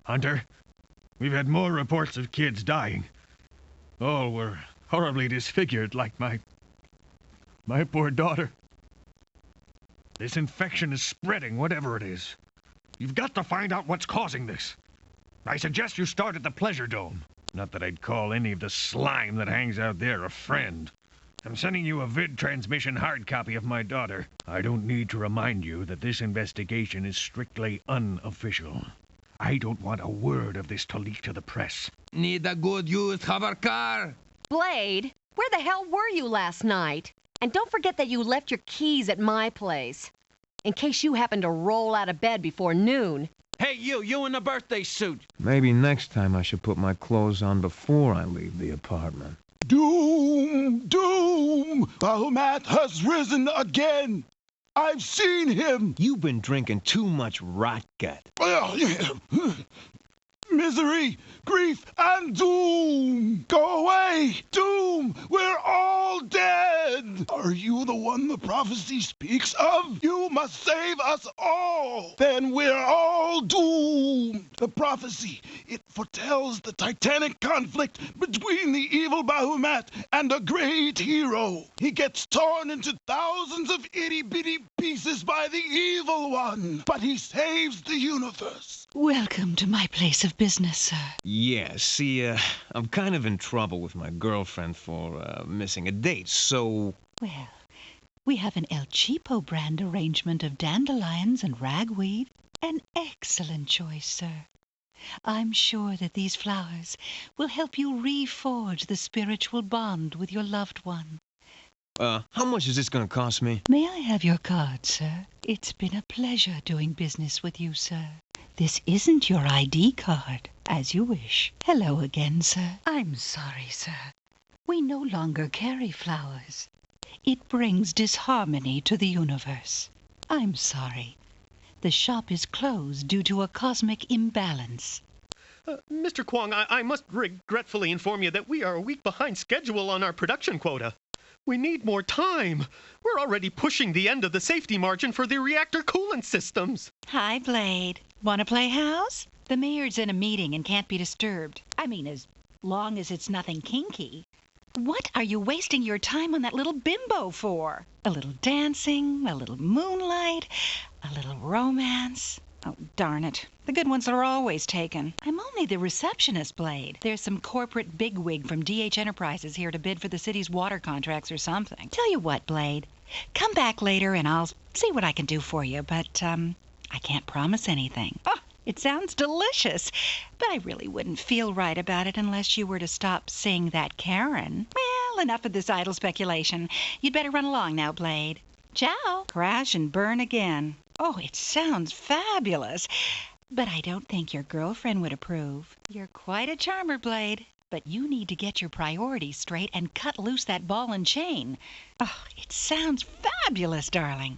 Hunter, we've had more reports of kids dying. All were horribly disfigured, like my poor daughter. This infection is spreading, whatever it is. You've got to find out what's causing this. I suggest you start at the Pleasure Dome. Not that I'd call any of the slime that hangs out there a friend. I'm sending you a vid transmission hard copy of my daughter. I don't need to remind you that this investigation is strictly unofficial. I don't want a word of this to leak to the press. Need a good used hover car? Blade, where the hell were you last night? And don't forget that you left your keys at my place, in case you happen to roll out of bed before noon. Hey, you in the birthday suit. Maybe next time I should put my clothes on before I leave the apartment. Doom! Doom! Bahamut has risen again! I've seen him! You've been drinking too much rot gut. Misery, grief, and doom! Go away! Doom! We're all dead! Are you the one the prophecy speaks of? You must save us all! Then we're all doomed! The prophecy, it foretells the titanic conflict between the evil Bahamut and a great hero. He gets torn into thousands of itty-bitty pieces by the evil one, but he saves the universe. Welcome to my place of business, sir. Yeah, see, I'm kind of in trouble with my girlfriend for missing a date, so... Well, we have an El Cheapo brand arrangement of dandelions and ragweed. An excellent choice, sir. I'm sure that these flowers will help you reforge the spiritual bond with your loved one. How much is this gonna cost me? May I have your card, sir? It's been a pleasure doing business with you, sir. This isn't your ID card, as you wish. Hello again, sir. I'm sorry, sir. We no longer carry flowers. It brings disharmony to the universe. I'm sorry. The shop is closed due to a cosmic imbalance. Mr. Kwong, I must regretfully inform you that we are a week behind schedule on our production quota. We need more time. We're already pushing the end of the safety margin for the reactor coolant systems. Hi, Blade. Want to play house? The mayor's in a meeting and can't be disturbed. I mean, as long as it's nothing kinky. What are you wasting your time on that little bimbo for? A little dancing, a little moonlight, a little romance. Oh, darn it. The good ones are always taken. I'm only the receptionist, Blade. There's some corporate bigwig from DH Enterprises here to bid for the city's water contracts or something. Tell you what, Blade. Come back later and I'll see what I can do for you, but, I can't promise anything. Oh, it sounds delicious, but I really wouldn't feel right about it unless you were to stop seeing that Karen. Well, enough of this idle speculation. You'd better run along now, Blade. Ciao. Crash and burn again. Oh, it sounds fabulous, but I don't think your girlfriend would approve. You're quite a charmer, Blade, but you need to get your priorities straight and cut loose that ball and chain. Oh, it sounds fabulous, darling.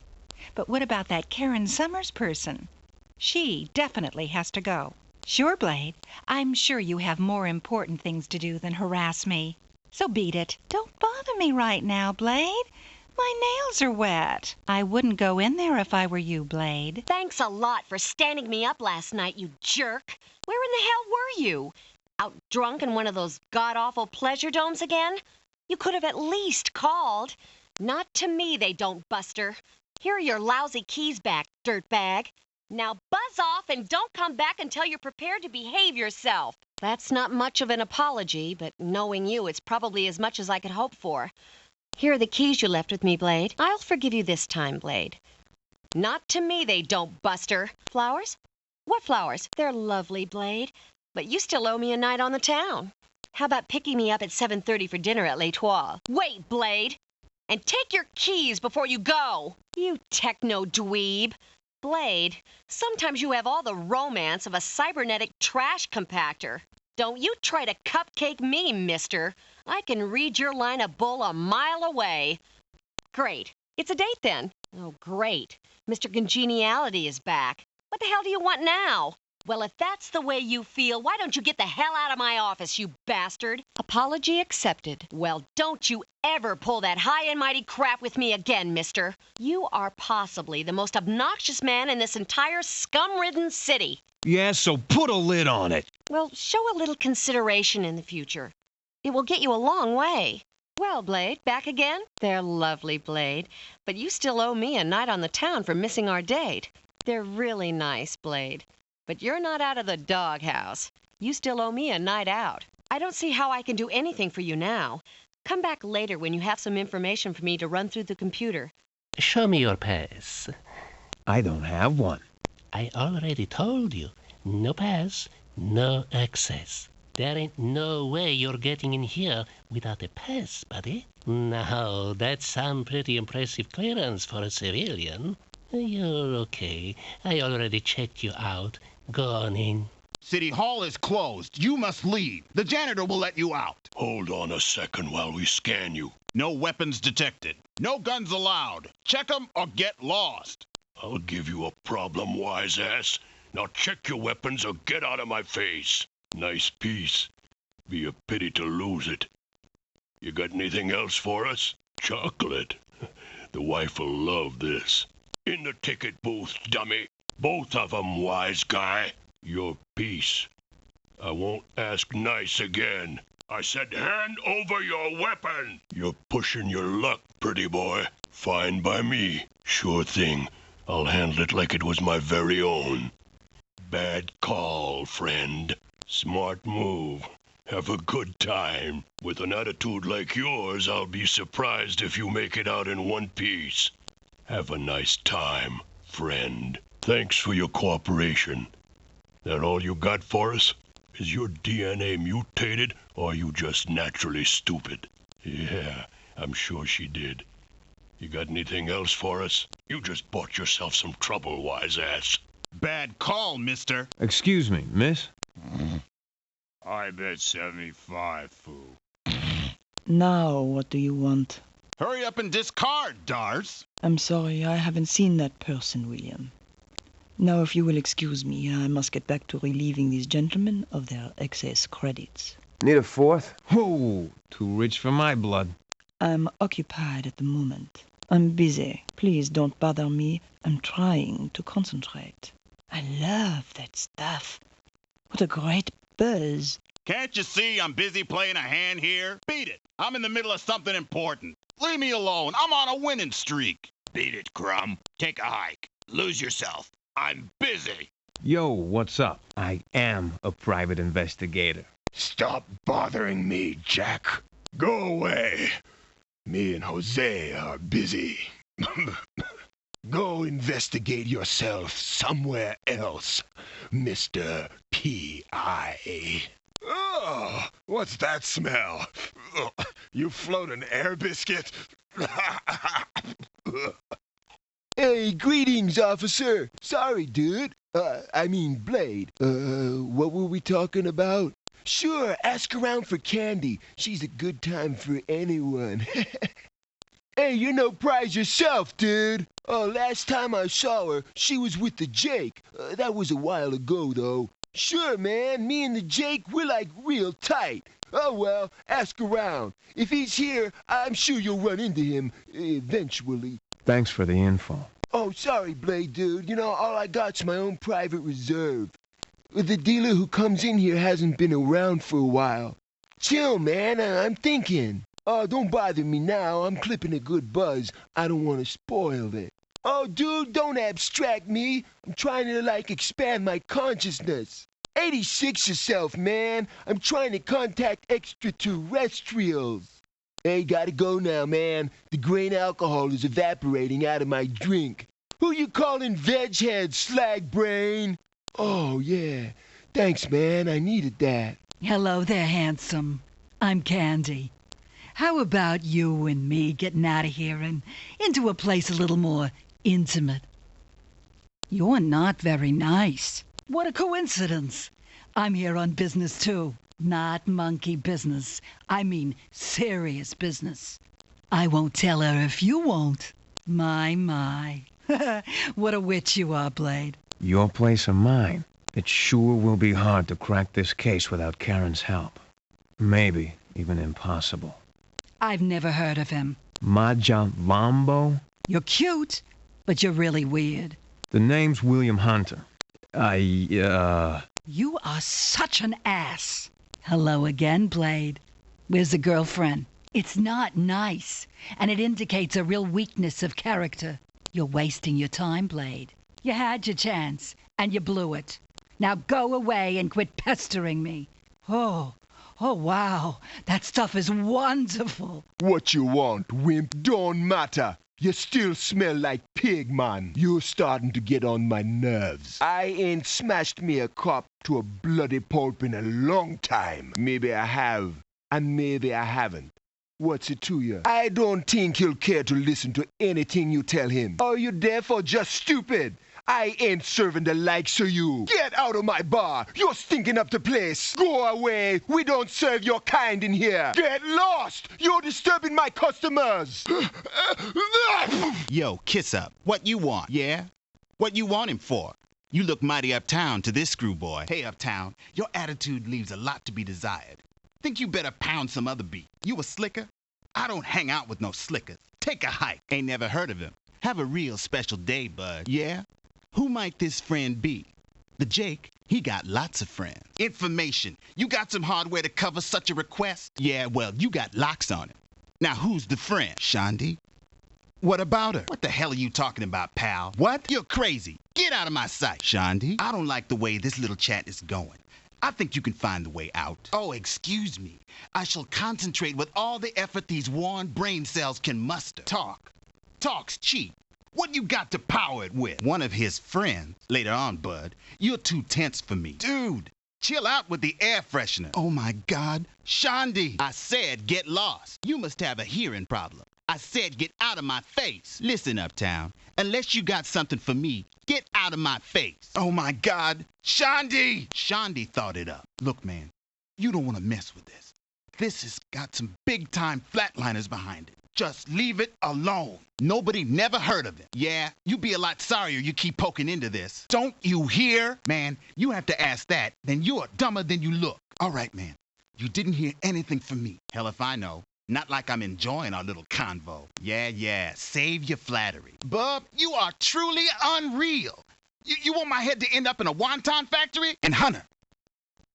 But what about that Karen Summers person? She definitely has to go. Sure, Blade. I'm sure you have more important things to do than harass me. So beat it. Don't bother me right now, Blade. My nails are wet. I wouldn't go in there if I were you, Blade. Thanks a lot for standing me up last night, you jerk. Where in the hell were you? Out drunk in one of those god-awful pleasure domes again? You could have at least called. Not to me, they don't, Buster. Here are your lousy keys back, dirtbag. Now buzz off and don't come back until you're prepared to behave yourself. That's not much of an apology, but knowing you, it's probably as much as I could hope for. Here are the keys you left with me, Blade. I'll forgive you this time, Blade. Not to me, they don't, Buster. Flowers? What flowers? They're lovely, Blade. But you still owe me a night on the town. How about picking me up at 7:30 for dinner at L'Etoile? Wait, Blade! And take your keys before you go! You techno-dweeb. Blade, sometimes you have all the romance of a cybernetic trash compactor. Don't you try to cupcake me, mister. I can read your line of bull a mile away. Great. It's a date then. Oh, great. Mr. Congeniality is back. What the hell do you want now? Well, if that's the way you feel, why don't you get the hell out of my office, you bastard? Apology accepted. Well, don't you ever pull that high and mighty crap with me again, mister. You are possibly the most obnoxious man in this entire scum-ridden city. Yeah, so put a lid on it. Well, show a little consideration in the future. It will get you a long way. Well, Blade, back again? They're lovely, Blade. But you still owe me a night on the town for missing our date. They're really nice, Blade. But you're not out of the doghouse. You still owe me a night out. I don't see how I can do anything for you now. Come back later when you have some information for me to run through the computer. Show me your pass. I don't have one. I already told you. No pass, no access. There ain't no way you're getting in here without a pass, buddy. Now, that's some pretty impressive clearance for a civilian. You're okay. I already checked you out. Go on in. City Hall is closed. You must leave. The janitor will let you out. Hold on a second while we scan you. No weapons detected. No guns allowed. Check them or get lost. I'll give you a problem, wise ass. Now check your weapons or get out of my face. Nice piece. Be a pity to lose it. You got anything else for us? Chocolate. The wife will love this. In the ticket booth, dummy. Both of 'em, wise guy. Your piece. I won't ask nice again. I said hand over your weapon. You're pushing your luck, pretty boy. Fine by me. Sure thing. I'll handle it like it was my very own. Bad call, friend. Smart move. Have a good time. With an attitude like yours, I'll be surprised if you make it out in one piece. Have a nice time, friend. Thanks for your cooperation. That all you got for us? Is your DNA mutated, or are you just naturally stupid? Yeah, I'm sure she did. You got anything else for us? You just bought yourself some trouble, wise ass. Bad call, mister. Excuse me, miss? I bet 75, fool. Now, what do you want? Hurry up and discard, Dars. I'm sorry, I haven't seen that person, William. Now, if you will excuse me, I must get back to relieving these gentlemen of their excess credits. Need a fourth? Whoa, too rich for my blood. I'm occupied at the moment. I'm busy. Please don't bother me. I'm trying to concentrate. I love that stuff. What a great buzz. Can't you see I'm busy playing a hand here? Beat it. I'm in the middle of something important. Leave me alone. I'm on a winning streak. Beat it, Crumb. Take a hike. Lose yourself. I'm busy. Yo, what's up? I am a private investigator. Stop bothering me, Jack. Go away. Me and Jose are busy. Go investigate yourself somewhere else, Mr. P.I. Oh, what's that smell? Oh, you float an air biscuit? Hey, greetings, officer. Sorry, dude. I mean, Blade. What were we talking about? Sure, ask around for Candy. She's a good time for anyone. Hey, you're no prize yourself, dude. Last time I saw her, she was with the Jake. That was a while ago, though. Sure, man, me and the Jake, we're like real tight. Oh, well, ask around. If he's here, I'm sure you'll run into him eventually. Thanks for the info. Oh, sorry, Blade, dude. You know, all I got's my own private reserve. The dealer who comes in here hasn't been around for a while. Chill, man, I'm thinking. Oh, don't bother me now. I'm clipping a good buzz. I don't want to spoil it. Oh, dude, don't abstract me. I'm trying to, expand my consciousness. 86 yourself, man. I'm trying to contact extraterrestrials. Hey, gotta go now, man. The grain alcohol is evaporating out of my drink. Who you calling veg-head, slag brain? Oh, yeah. Thanks, man. I needed that. Hello there, handsome. I'm Candy. How about you and me getting out of here and into a place a little more intimate? You're not very nice. What a coincidence. I'm here on business, too. Not monkey business. I mean serious business. I won't tell her if you won't. My. What a witch you are, Blade. Your place or mine? It sure will be hard to crack this case without Karen's help. Maybe even impossible. I've never heard of him. Majavambo? You're cute, but you're really weird. The name's William Hunter. You are such an ass. Hello again, Blade. Where's the girlfriend? It's not nice, and it indicates a real weakness of character. You're wasting your time, Blade. You had your chance, and you blew it. Now go away and quit pestering me. Oh, wow. That stuff is wonderful. What you want, wimp, don't matter. You still smell like pig, man. You're starting to get on my nerves. I ain't smashed me a cop to a bloody pulp in a long time. Maybe I have, and maybe I haven't. What's it to you? I don't think he'll care to listen to anything you tell him. Are you therefore just stupid? I ain't serving the likes of you. Get out of my bar. You're stinking up the place. Go away. We don't serve your kind in here. Get lost. You're disturbing my customers. Yo, kiss up. What you want, yeah? What you want him for? You look mighty uptown to this screwboy. Hey, uptown, your attitude leaves a lot to be desired. Think you better pound some other beat. You a slicker? I don't hang out with no slickers. Take a hike. Ain't never heard of him. Have a real special day, bud. Yeah? Who might this friend be? The Jake, he got lots of friends. Information. You got some hardware to cover such a request? Yeah, well, you got locks on him. Now, who's the friend? Shandi? What about her? What the hell are you talking about, pal? What? You're crazy. Get out of my sight. Shandi, I don't like the way this little chat is going. I think you can find the way out. Oh, excuse me. I shall concentrate with all the effort these worn brain cells can muster. Talk. Talk's cheap. What you got to power it with? One of his friends. Later on, bud. You're too tense for me. Dude, chill out with the air freshener. Oh, my God. Shandi, I said get lost. You must have a hearing problem. I said get out of my face. Listen, uptown. Unless you got something for me, get out of my face. Oh, my God. Shandi! Shandi thought it up. Look, man, you don't want to mess with this. This has got some big-time flatliners behind it. Just leave it alone. Nobody never heard of it. Yeah, you'd be a lot sorrier you keep poking into this. Don't you hear? Man, you have to ask that, then you're dumber than you look. All right, man, you didn't hear anything from me. Hell if I know. Not like I'm enjoying our little convo. Yeah, save your flattery. Bub, you are truly unreal. You want my head to end up in a wonton factory? And Hunter,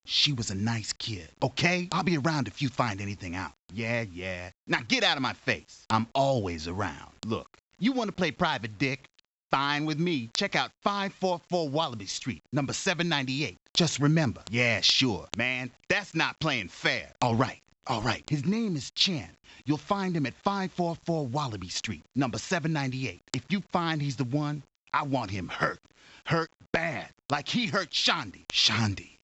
she was a nice kid, okay? I'll be around if you find anything out. Yeah. Now get out of my face. I'm always around. Look, you want to play private dick? Fine with me. Check out 544 Wallaby Street, number 798. Just remember. Yeah, sure. Man, that's not playing fair. All right. His name is Chen. You'll find him at 544 Wallaby Street, number 798. If you find he's the one, I want him hurt. Hurt bad. Like he hurt Shandi.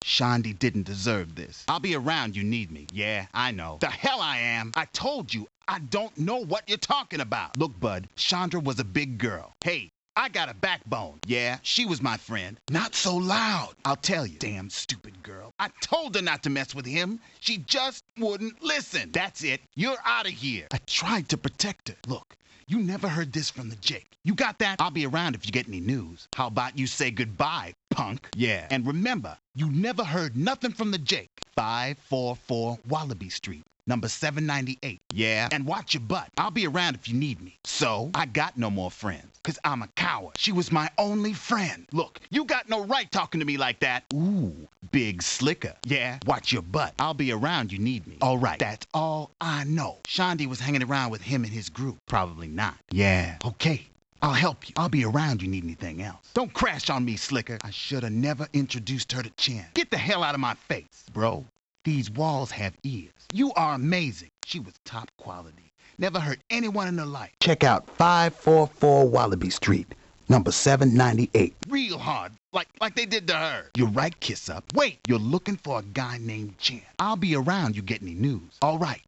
Shandi didn't deserve this. I'll be around you need me. Yeah, I know. The hell I am. I told you, I don't know what you're talking about. Look, bud, Chandra was a big girl. Hey, I got a backbone. Yeah, she was my friend. Not so loud. I'll tell you. Damn stupid girl. I told her not to mess with him. She just wouldn't listen. That's it. You're out of here. I tried to protect her. Look, you never heard this from the Jake. You got that? I'll be around if you get any news. How about you say goodbye, punk? Yeah. And remember, you never heard nothing from the Jake. 544 Wallaby Street, number 798. Yeah. And watch your butt. I'll be around if you need me. So, I got no more friends. Because I'm a coward. She was my only friend. Look, you got no right talking to me like that. Ooh, big slicker. Yeah, watch your butt. I'll be around you need me. All right, that's all I know. Shandi was hanging around with him and his group. Probably not. Yeah, okay. I'll help you. I'll be around you need anything else. Don't crash on me, slicker. I should have never introduced her to Chen. Get the hell out of my face. Bro, these walls have ears. You are amazing. She was top quality. Never hurt anyone in her life. Check out 544 Wallaby Street, number 798. Real hard, like they did to her. You're right, kiss up. Wait, you're looking for a guy named Chen. I'll be around you get any news. All right,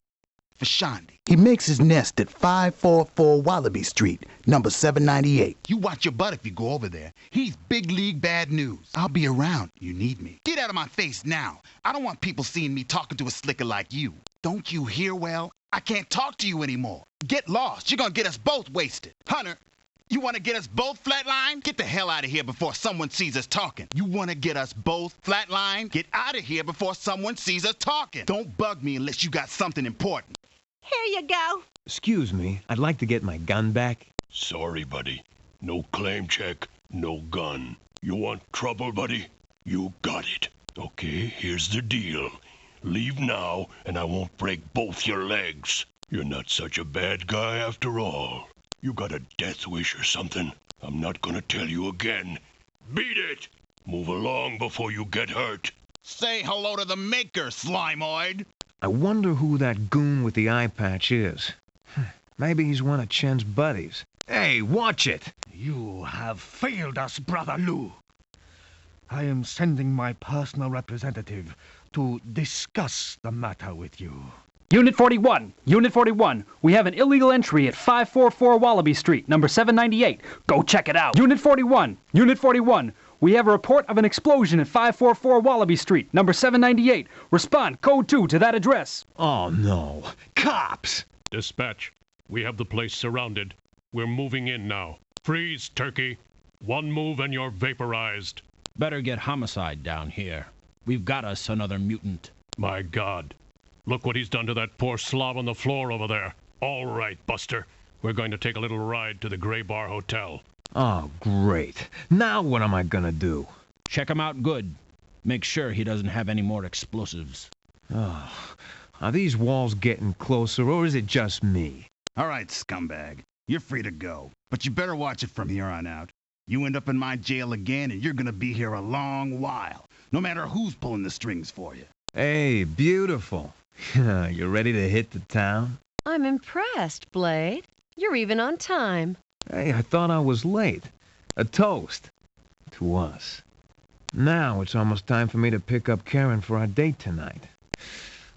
for Shandi. He makes his nest at 544 Wallaby Street, number 798. You watch your butt if you go over there. He's big league bad news. I'll be around. You need me. Get out of my face now. I don't want people seeing me talking to a slicker like you. Don't you hear well? I can't talk to you anymore. Get lost. You're gonna get us both wasted. Hunter, You want to get us both flatlined? Get the hell out of here before someone sees us talking. You want to get us both flatlined? Get out of here before someone sees us talking. Don't bug me unless you got something important. Here you go. Excuse me, I'd like to get my gun back. Sorry, buddy. No claim check, no gun. You want trouble, buddy? You got it. Okay, here's the deal. Leave now, and I won't break both your legs. You're not such a bad guy after all. You got a death wish or something? I'm not gonna tell you again. Beat it! Move along before you get hurt. Say hello to the maker, Slimoid. I wonder who that goon with the eye patch is. Maybe he's one of Chen's buddies. Hey, watch it! You have failed us, Brother Lou. I am sending my personal representative to discuss the matter with you. Unit 41, Unit 41, we have an illegal entry at 544 Wallaby Street, number 798. Go check it out. Unit 41, we have a report of an explosion at 544 Wallaby Street, number 798. Respond, code 2 to that address. Oh no, cops! Dispatch, we have the place surrounded. We're moving in now. Freeze, turkey. One move and you're vaporized. Better get homicide down here. We've got us another mutant. My God. Look what he's done to that poor slob on the floor over there. All right, Buster. We're going to take a little ride to the Gray Bar Hotel. Oh, great. Now what am I gonna do? Check him out good. Make sure he doesn't have any more explosives. Oh, are these walls getting closer, or is it just me? All right, scumbag. You're free to go. But you better watch it from here on out. You end up in my jail again, and you're gonna be here a long while. No matter who's pulling the strings for you. Hey, beautiful. You ready to hit the town? I'm impressed, Blade. You're even on time. Hey, I thought I was late. A toast. To us. Now it's almost time for me to pick up Karen for our date tonight.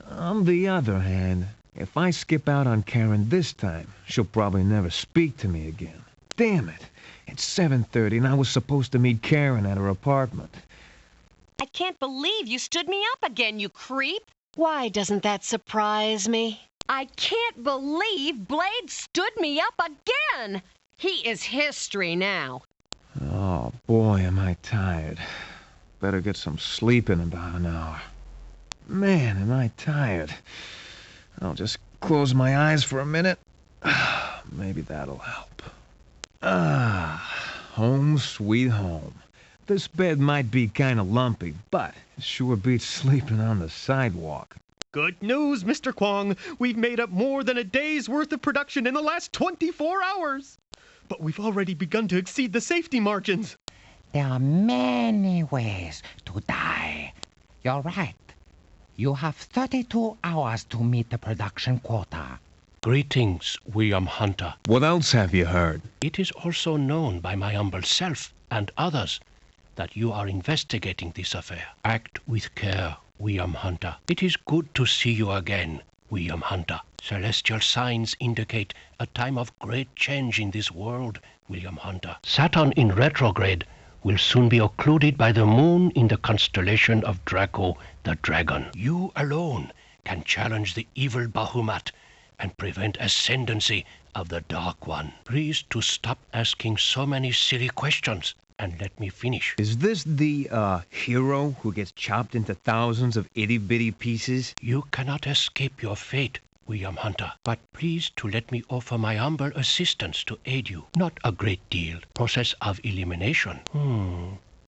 On the other hand, if I skip out on Karen this time, she'll probably never speak to me again. Damn it. It's 7:30 and I was supposed to meet Karen at her apartment. I can't believe you stood me up again, you creep. Why doesn't that surprise me? I can't believe Blade stood me up again. He is history now. Oh, boy, am I tired. Better get some sleep in about an hour. Man, am I tired. I'll just close my eyes for a minute. Maybe that'll help. Home sweet home. This bed might be kind of lumpy, but it sure beats sleeping on the sidewalk. Good news, Mr. Kwong. We've made up more than a day's worth of production in the last 24 hours. But we've already begun to exceed the safety margins. There are many ways to die. You're right. You have 32 hours to meet the production quota. Greetings, William Hunter. What else have you heard? It is also known by my humble self and others that you are investigating this affair. Act with care, William Hunter. It is good to see you again, William Hunter. Celestial signs indicate a time of great change in this world, William Hunter. Saturn in retrograde will soon be occluded by the moon in the constellation of Draco the Dragon. You alone can challenge the evil Bahamut and prevent ascendancy of the Dark One. Please to stop asking so many silly questions and let me finish. Is this the, hero who gets chopped into thousands of itty-bitty pieces? You cannot escape your fate, William Hunter, but please to let me offer my humble assistance to aid you. Not a great deal. Process of elimination.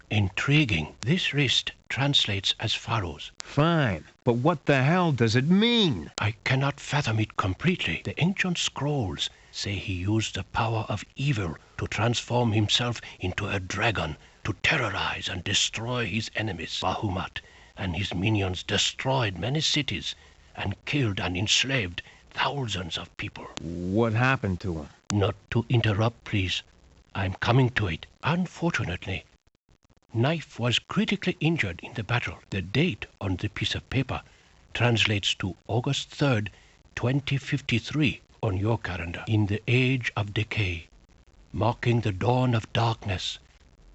Intriguing. This wrist translates as follows. Fine, but what the hell does it mean? I cannot fathom it completely. The ancient scrolls say he used the power of evil to transform himself into a dragon to terrorize and destroy his enemies. Bahamut and his minions destroyed many cities and killed and enslaved thousands of people. What happened to him? Not to interrupt, please. I'm coming to it. Unfortunately, Knife was critically injured in the battle. The date on the piece of paper translates to August 3rd, 2053 on your calendar. In the age of decay, marking the dawn of darkness,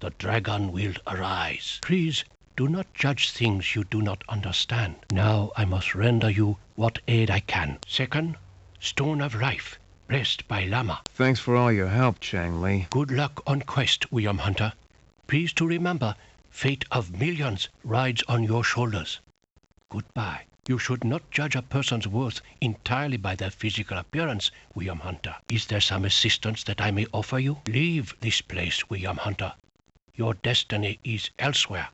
the dragon will arise. Please do not judge things you do not understand. Now I must render you what aid I can. Second, Stone of Life. blessed by Lama. Thanks for all your help, Chang Li. Good luck on quest, William Hunter. Please to remember, fate of millions rides on your shoulders. Goodbye. You should not judge a person's worth entirely by their physical appearance, William Hunter. Is there some assistance that I may offer you? Leave this place, William Hunter. Your destiny is elsewhere.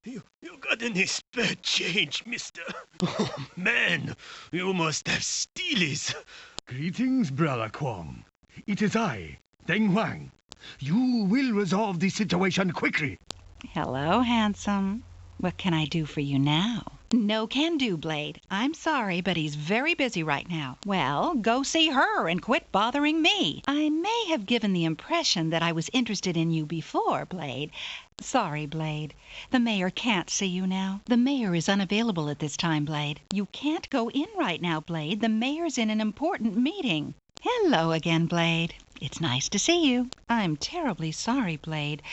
You got any spare change, mister? Oh, man, you must have steelies. Greetings, Brother Kwong. It is I, Deng Huang. You will resolve the situation quickly. Hello, handsome. What can I do for you now? No can do, Blade. I'm sorry, but he's very busy right now. Well, go see her and quit bothering me. I may have given the impression that I was interested in you before, Blade. Sorry, Blade. The mayor can't see you now. The mayor is unavailable at this time, Blade. You can't go in right now, Blade. The mayor's in an important meeting. Hello again, Blade. It's nice to see you. I'm terribly sorry, Blade,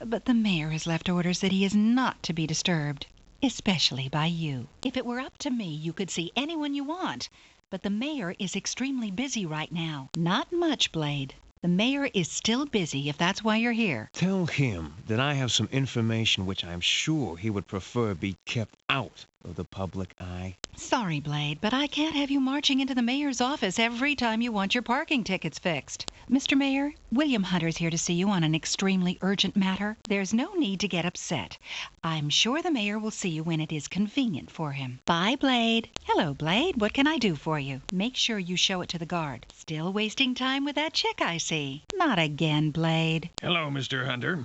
but the mayor has left orders that he is not to be disturbed, especially by you. If it were up to me, you could see anyone you want, but the mayor is extremely busy right now. Not much, Blade. The mayor is still busy, if that's why you're here. Tell him that I have some information which I'm sure he would prefer be kept out of the public eye. Sorry, Blade, but I can't have you marching into the mayor's office every time you want your parking tickets fixed. Mr. Mayor, William Hunter's here to see you on an extremely urgent matter. There's no need to get upset. I'm sure the mayor will see you when it is convenient for him. Bye, Blade. Hello, Blade. What can I do for you? Make sure you show it to the guard. Still wasting time with that chick, I see. Not again, Blade. Hello, Mr. Hunter.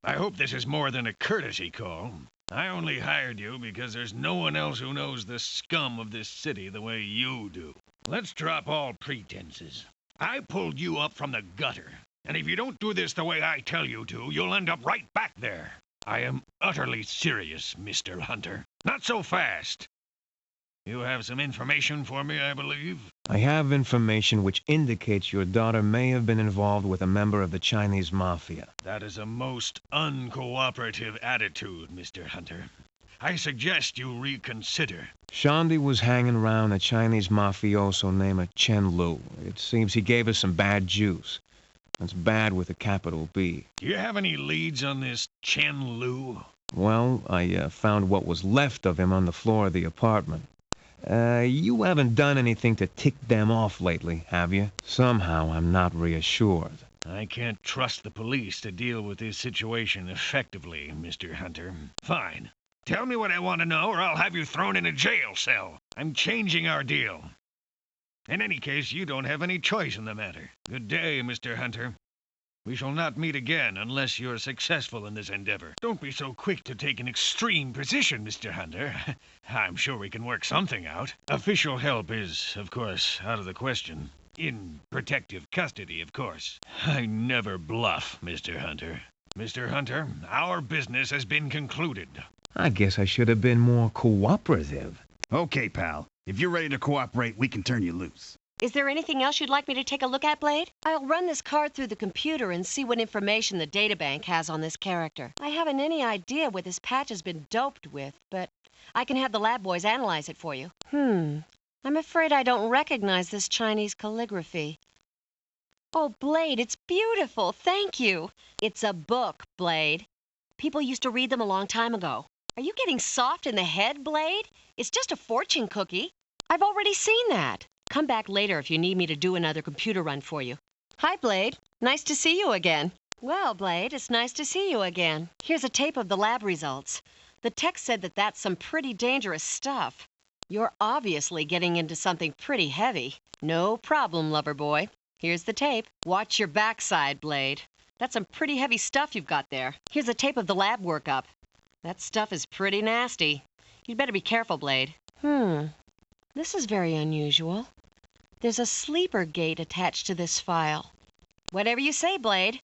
I hope this is more than a courtesy call. I only hired you because there's no one else who knows the scum of this city the way you do. Let's drop all pretenses. I pulled you up from the gutter, and if you don't do this the way I tell you to, you'll end up right back there. I am utterly serious, Mr. Hunter. Not so fast. You have some information for me, I believe? I have information which indicates your daughter may have been involved with a member of the Chinese mafia. That is a most uncooperative attitude, Mr. Hunter. I suggest you reconsider. Shandi was hanging around a Chinese mafioso named Chen Lu. It seems he gave us some bad juice. That's bad with a capital B. Do you have any leads on this Chen Lu? Well, I found what was left of him on the floor of the apartment. You haven't done anything to tick them off lately, have you? Somehow I'm not reassured. I can't trust the police to deal with this situation effectively, Mr. Hunter. Fine. Tell me what I want to know, or I'll have you thrown in a jail cell. I'm changing our deal. In any case, you don't have any choice in the matter. Good day, Mr. Hunter. We shall not meet again unless you're successful in this endeavor. Don't be so quick to take an extreme position, Mr. Hunter. I'm sure we can work something out. Official help is, of course, out of the question. In protective custody, of course. I never bluff, Mr. Hunter. Mr. Hunter, our business has been concluded. I guess I should have been more cooperative. Okay, pal. If you're ready to cooperate, we can turn you loose. Is there anything else you'd like me to take a look at, Blade? I'll run this card through the computer and see what information the databank has on this character. I haven't any idea what this patch has been doped with, but I can have the lab boys analyze it for you. I'm afraid I don't recognize this Chinese calligraphy. Oh, Blade, it's beautiful. Thank you. It's a book, Blade. People used to read them a long time ago. Are you getting soft in the head, Blade? It's just a fortune cookie. I've already seen that. Come back later if you need me to do another computer run for you. Hi, Blade. Nice to see you again. Well, Blade, it's nice to see you again. Here's a tape of the lab results. The text said that that's some pretty dangerous stuff. You're obviously getting into something pretty heavy. No problem, lover boy. Here's the tape. Watch your backside, Blade. That's some pretty heavy stuff you've got there. Here's a tape of the lab workup. That stuff is pretty nasty. You'd better be careful, Blade. This is very unusual. There's a sleeper gate attached to this file. Whatever you say, Blade.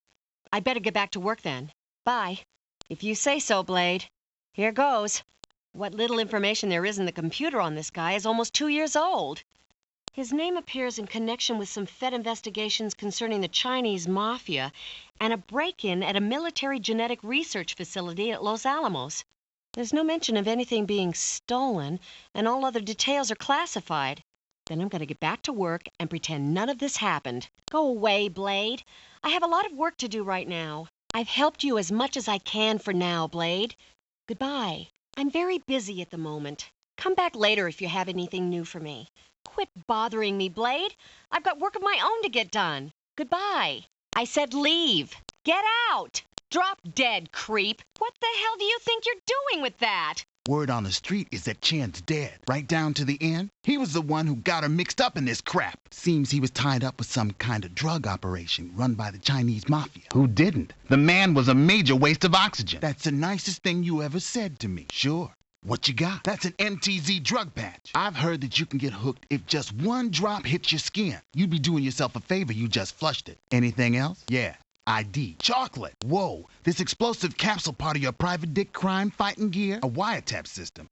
I'd better get back to work then. Bye. If you say so, Blade. Here goes. What little information there is in the computer on this guy is almost 2 years old. His name appears in connection with some Fed investigations concerning the Chinese mafia and a break-in at a military genetic research facility at Los Alamos. There's no mention of anything being stolen, and all other details are classified. Then I'm going to get back to work and pretend none of this happened. Go away, Blade. I have a lot of work to do right now. I've helped you as much as I can for now, Blade. Goodbye. I'm very busy at the moment. Come back later if you have anything new for me. Quit bothering me, Blade. I've got work of my own to get done. Goodbye. I said leave. Get out. Drop dead, creep. What the hell do you think you're doing with that? Word on the street is that Chen's dead, right down to the end. He was the one who got her mixed up in this crap. Seems he was tied up with some kind of drug operation run by the Chinese mafia. Who didn't? The man was a major waste of oxygen. That's the nicest thing you ever said to me. Sure. What you got? That's an MTZ drug patch. I've heard that you can get hooked if just one drop hits your skin. You'd be doing yourself a favor, you just flushed it. Anything else? Yeah. ID. Chocolate. Whoa. This explosive capsule part of your private dick crime fighting gear? A wiretap system.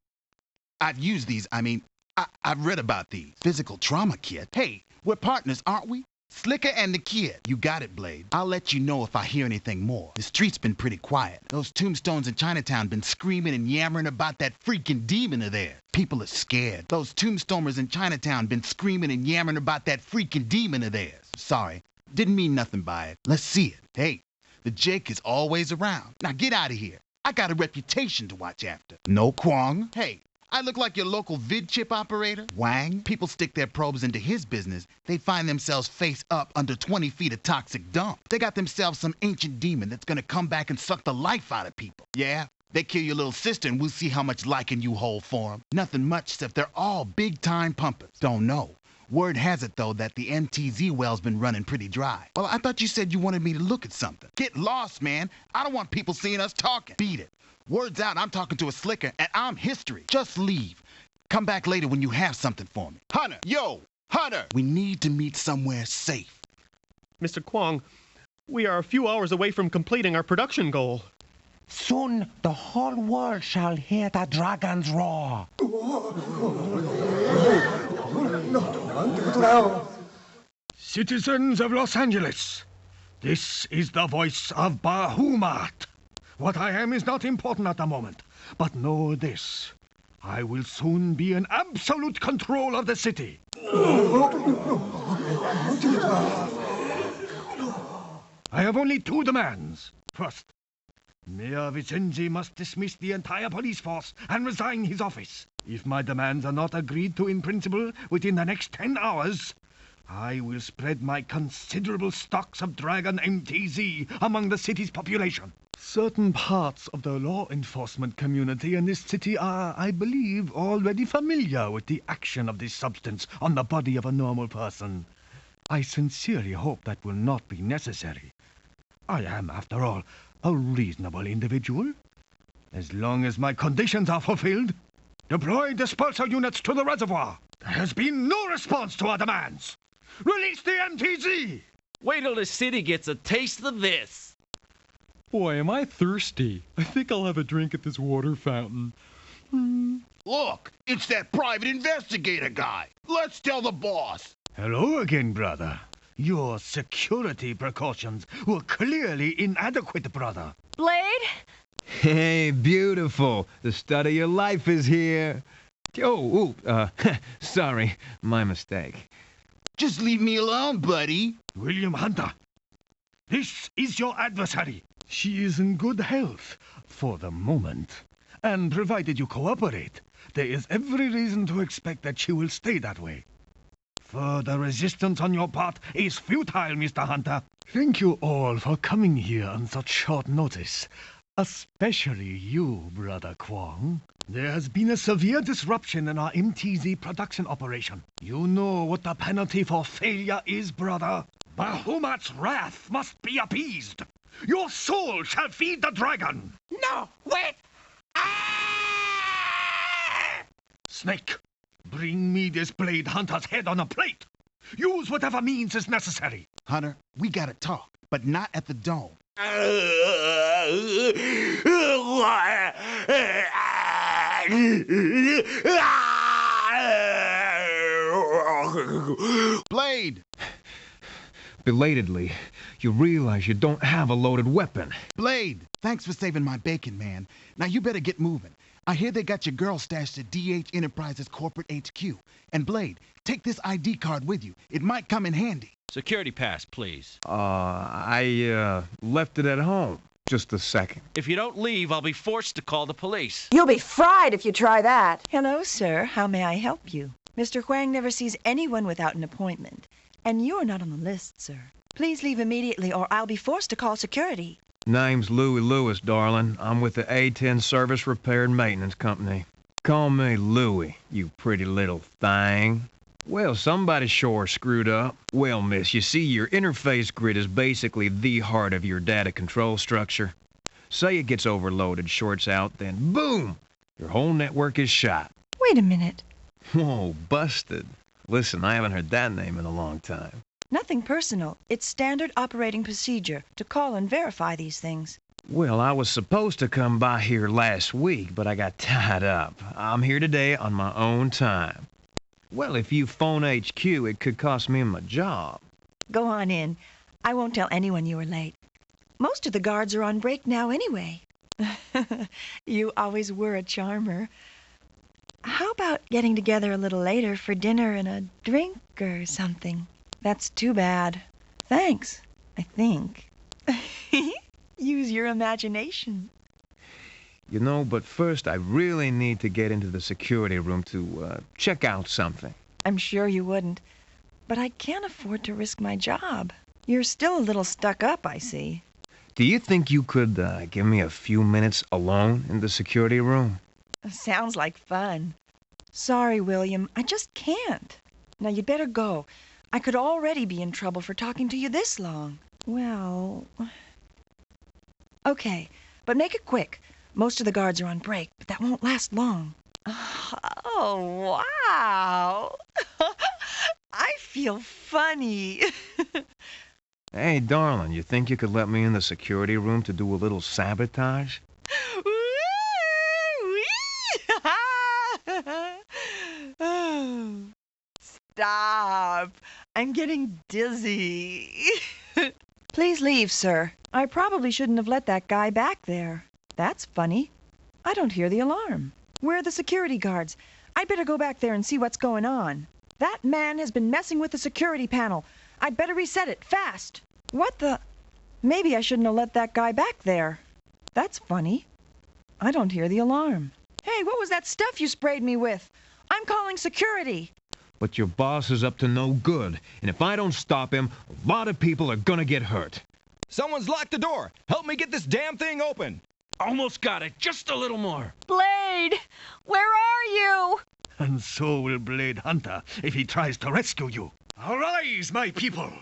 I've used these, I've read about these. Physical trauma kit. Hey, we're partners, aren't we? Slicker and the kid. You got it, Blade. I'll let you know if I hear anything more. The street's been pretty quiet. Those tombstones in Chinatown been screaming and yammering about that freaking demon of theirs. People are scared. Those tombstomers in Chinatown been screaming and yammering about that freaking demon of theirs. Sorry. Didn't mean nothing by it. Let's see it. Hey, the Jake is always around. Now get out of here. I got a reputation to watch after. No Kwong. Hey, I look like your local vid chip operator? Wang? People stick their probes into his business, they find themselves face up under 20 feet of toxic dump. They got themselves some ancient demon that's gonna come back and suck the life out of people. Yeah? They kill your little sister and we'll see how much liking you hold for them. Nothing much except they're all big-time pumpers. Don't know. Word has it, though, that the MTZ well's been running pretty dry. Well, I thought you said you wanted me to look at something. Get lost, man. I don't want people seeing us talking. Beat it. Word's out I'm talking to a slicker, and I'm history. Just leave. Come back later when you have something for me. Hunter! Yo! Hunter! We need to meet somewhere safe. Mr. Kwong, we are a few hours away from completing our production goal. Soon the whole world shall hear the dragon's roar. Citizens of Los Angeles, this is the voice of Bahumat. What I am is not important at the moment, but know this. I will soon be in absolute control of the city. I have only two demands. First, Mayor Vicenzi must dismiss the entire police force and resign his office. If my demands are not agreed to in principle within the next 10 hours, I will spread my considerable stocks of Dragon MTZ among the city's population. Certain parts of the law enforcement community in this city are, I believe, already familiar with the action of this substance on the body of a normal person. I sincerely hope that will not be necessary. I am, after all, a reasonable individual. As long as my conditions are fulfilled, deploy dispersal units to the reservoir. There has been no response to our demands. Release the MTZ! Wait till the city gets a taste of this. Boy, am I thirsty. I think I'll have a drink at this water fountain. Look, it's that private investigator guy. Let's tell the boss. Hello again, brother. Your security precautions were clearly inadequate, brother. Blade? Hey, beautiful. The stud of your life is here. Sorry, my mistake. Just leave me alone, buddy. William Hunter, this is your adversary. She is in good health for the moment. And provided you cooperate, there is every reason to expect that she will stay that way. Further resistance on your part is futile, Mr. Hunter. Thank you all for coming here on such short notice. Especially you, Brother Kwong. There has been a severe disruption in our MTZ production operation. You know what the penalty for failure is, brother. Bahumat's wrath must be appeased. Your soul shall feed the dragon. No, wait! Snake, bring me this Blade Hunter's head on a plate. Use whatever means is necessary. Hunter, we gotta talk, but not at the dome. Blade! belatedly, you realize you don't have a loaded weapon. Blade, thanks for saving my bacon, man. Now you better get moving. I hear they got your girl stashed at DH Enterprises corporate HQ. And Blade, take this ID card with you. It might come in handy. Security pass, please. I left it at home. Just a second. If you don't leave, I'll be forced to call the police. You'll be fried if you try that. Hello, sir. How may I help you? Mr. Huang never sees anyone without an appointment. And you're not on the list, sir. Please leave immediately or I'll be forced to call security. Name's Louis Lewis, darling. I'm with the A10 Service Repair and Maintenance Company. Call me Louis, you pretty little thing. Well, somebody sure screwed up. Well, miss, you see, your interface grid is basically the heart of your data control structure. Say it gets overloaded, shorts out, then boom! Your whole network is shot. Wait a minute. Whoa, busted. Listen, I haven't heard that name in a long time. Nothing personal. It's standard operating procedure to call and verify these things. Well, I was supposed to come by here last week, but I got tied up. I'm here today on my own time. Well, if you phone HQ, it could cost me my job. Go on in. I won't tell anyone you were late. Most of the guards are on break now anyway. You always were a charmer. How about getting together a little later for dinner and a drink or something? That's too bad. Thanks, I think. Use your imagination. You know, but first I really need to get into the security room to check out something. I'm sure you wouldn't. But I can't afford to risk my job. You're still a little stuck up, I see. Do you think you could give me a few minutes alone in the security room? Sounds like fun. Sorry, William, I just can't. Now you'd better go. I could already be in trouble for talking to you this long. Well... Okay, but make it quick. Most of the guards are on break, but that won't last long. Oh, wow! I feel funny. Hey, darling, you think you could let me in the security room to do a little sabotage? Stop. I'm getting dizzy. Please leave, sir. I probably shouldn't have let that guy back there. That's funny. I don't hear the alarm. Where are the security guards? I'd better go back there and see what's going on. That man has been messing with the security panel. I'd better reset it, fast. What the... Maybe I shouldn't have let that guy back there. That's funny. I don't hear the alarm. Hey, what was that stuff you sprayed me with? I'm calling security. But your boss is up to no good, and if I don't stop him, a lot of people are gonna get hurt. Someone's locked the door. Help me get this damn thing open. Almost got it. Just a little more. Blade! Where are you? And so will Blade Hunter if he tries to rescue you. Arise, my people!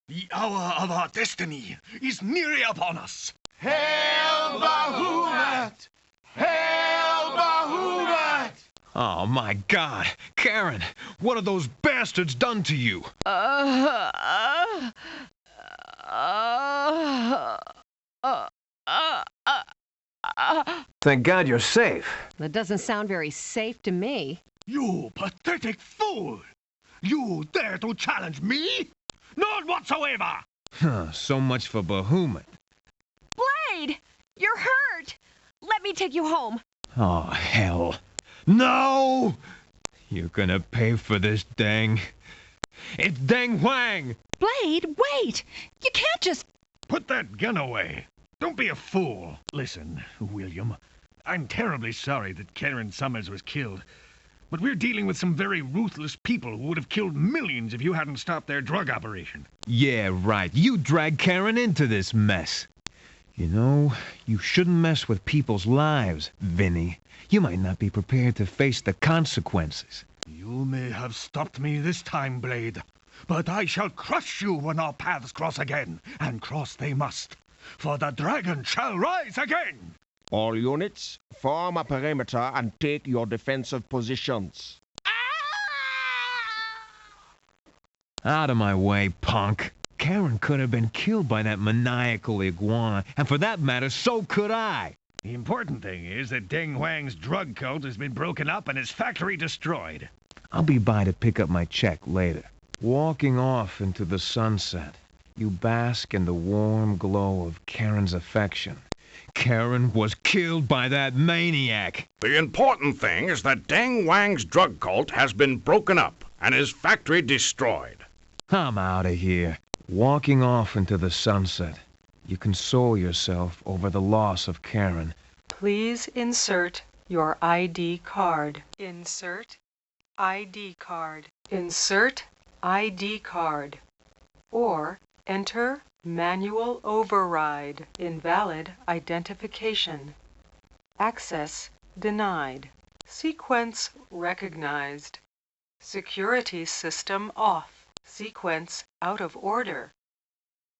The hour of our destiny is nearly upon us. Hail Bahumat! Hail Bahumat! Oh, my God. Karen, what have those bastards done to you? Thank God you're safe. That doesn't sound very safe to me. You pathetic fool! You dare to challenge me? Not whatsoever! So much for Bahumat. Blade! You're hurt! Let me take you home. Oh, hell. No! You're gonna pay for this, Deng. It's Deng Huang! Blade, wait! You can't just... Put that gun away. Don't be a fool. Listen, William, I'm terribly sorry that Karen Summers was killed. But we're dealing with some very ruthless people who would have killed millions if you hadn't stopped their drug operation. Yeah, right. You dragged Karen into this mess. You know, you shouldn't mess with people's lives, Vinny. You might not be prepared to face the consequences. You may have stopped me this time, Blade, but I shall crush you when our paths cross again, and cross they must, for the dragon shall rise again! All units, form a perimeter and take your defensive positions. Out of my way, punk. Karen could have been killed by that maniacal iguana, and for that matter, so could I. The important thing is that Deng Huang's drug cult has been broken up and his factory destroyed. I'll be by to pick up my check later. Walking off into the sunset. You bask in the warm glow of Karen's affection. Karen was killed by that maniac. The important thing is that Deng Wang's drug cult has been broken up and his factory destroyed. I'm out of here. Walking off into the sunset, you console yourself over the loss of Karen. Please insert your ID card. Insert ID card. Insert ID card. Or enter manual override. Invalid identification. Access denied. Sequence recognized. Security system off. Sequence out of order.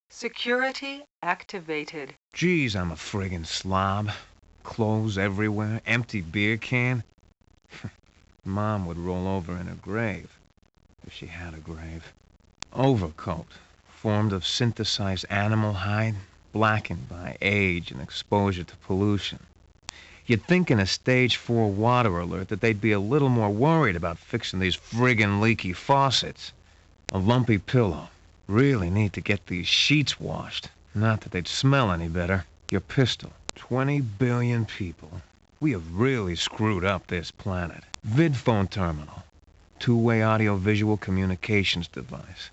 Security activated. Geez, I'm a friggin' slob. Clothes everywhere, empty beer can. Mom would roll over in her grave, if she had a grave. Overcoat, formed of synthesized animal hide, blackened by age and exposure to pollution. You'd think in a stage 4 water alert that they'd be a little more worried about fixing these friggin' leaky faucets. A lumpy pillow. Really need to get these sheets washed. Not that they'd smell any better. Your pistol. 20 billion people. We have really screwed up this planet. Vidphone terminal. Two-way audio-visual communications device.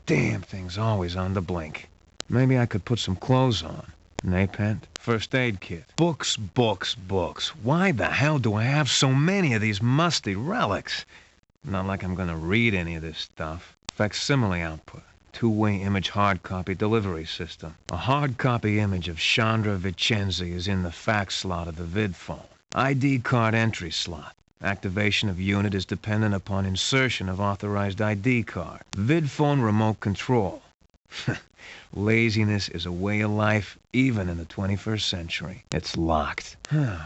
Damn thing's always on the blink. Maybe I could put some clothes on. Napent. First aid kit. Books, books, books. Why the hell do I have so many of these musty relics? Not like I'm gonna read any of this stuff. Facsimile output. Two-way image hard copy delivery system. A hard copy image of Chandra Vicenzi is in the fax slot of the vidphone. ID card entry slot. Activation of unit is dependent upon insertion of authorized ID card. Vidphone remote control. Laziness is a way of life, even in the 21st century. It's locked.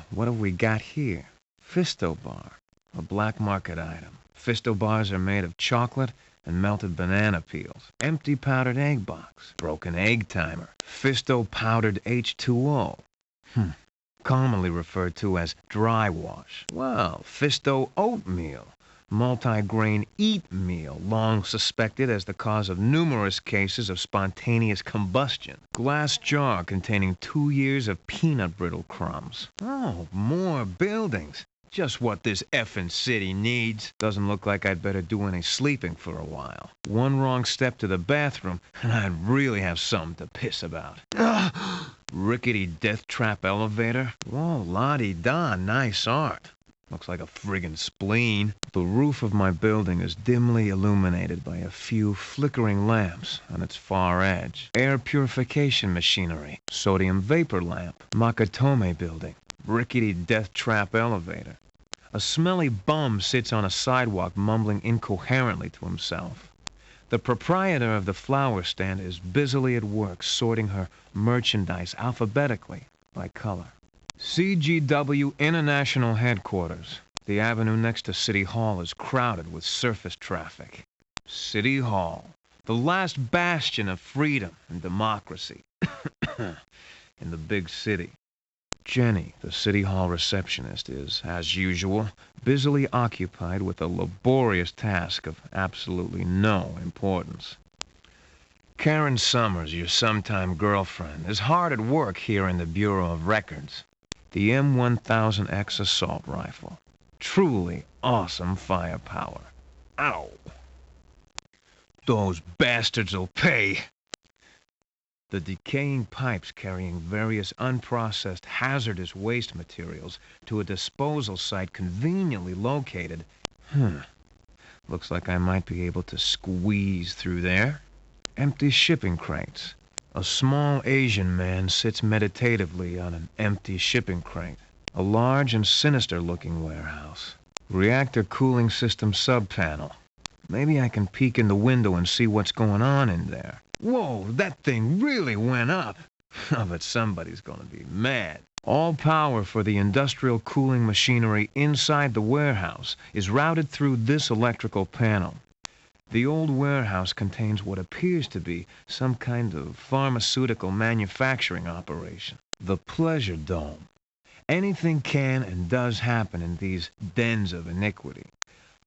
What have we got here? Fisto bar. A black market item. Fisto bars are made of chocolate and melted banana peels. Empty powdered egg box. Broken egg timer. Fisto powdered H2O. Commonly referred to as dry wash. Well, Fisto oatmeal. Multi-grain eat meal, long suspected as the cause of numerous cases of spontaneous combustion. Glass jar containing 2 years of peanut brittle crumbs. Oh, more buildings. Just what this effing city needs. Doesn't look like I'd better do any sleeping for a while. One wrong step to the bathroom, and I'd really have something to piss about. Rickety death trap elevator. Whoa, la-di-da, nice art. Looks like a friggin' spleen. The roof of my building is dimly illuminated by a few flickering lamps on its far edge. Air purification machinery. Sodium vapor lamp. Makatome building. Rickety death trap elevator. A smelly bum sits on a sidewalk mumbling incoherently to himself. The proprietor of the flower stand is busily at work sorting her merchandise alphabetically by color. CGW International Headquarters. The avenue next to City Hall is crowded with surface traffic. City Hall, the last bastion of freedom and democracy in the big city. Jenny, the City Hall receptionist, is, as usual, busily occupied with a laborious task of absolutely no importance. Karen Summers, your sometime girlfriend, is hard at work here in the Bureau of Records. The M1000X assault rifle. Truly awesome firepower. Ow! Those bastards'll pay! The decaying pipes carrying various unprocessed hazardous waste materials to a disposal site conveniently located. Looks like I might be able to squeeze through there. Empty shipping crates. A small Asian man sits meditatively on an empty shipping crate. A large and sinister-looking warehouse. Reactor cooling system sub-panel. Maybe I can peek in the window and see what's going on in there. Whoa, that thing really went up. But somebody's gonna be mad. All power for the industrial cooling machinery inside the warehouse is routed through this electrical panel. The old warehouse contains what appears to be some kind of pharmaceutical manufacturing operation. The Pleasure Dome. Anything can and does happen in these dens of iniquity.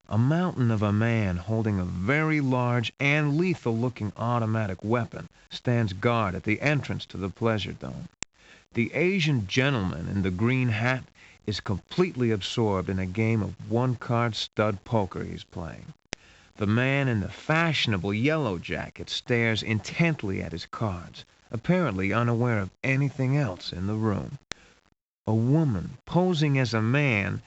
A mountain of a man holding a very large and lethal-looking automatic weapon stands guard at the entrance to the Pleasure Dome. The Asian gentleman in the green hat is completely absorbed in a game of one-card stud poker he's playing. The man in the fashionable yellow jacket stares intently at his cards, apparently unaware of anything else in the room. A woman posing as a man,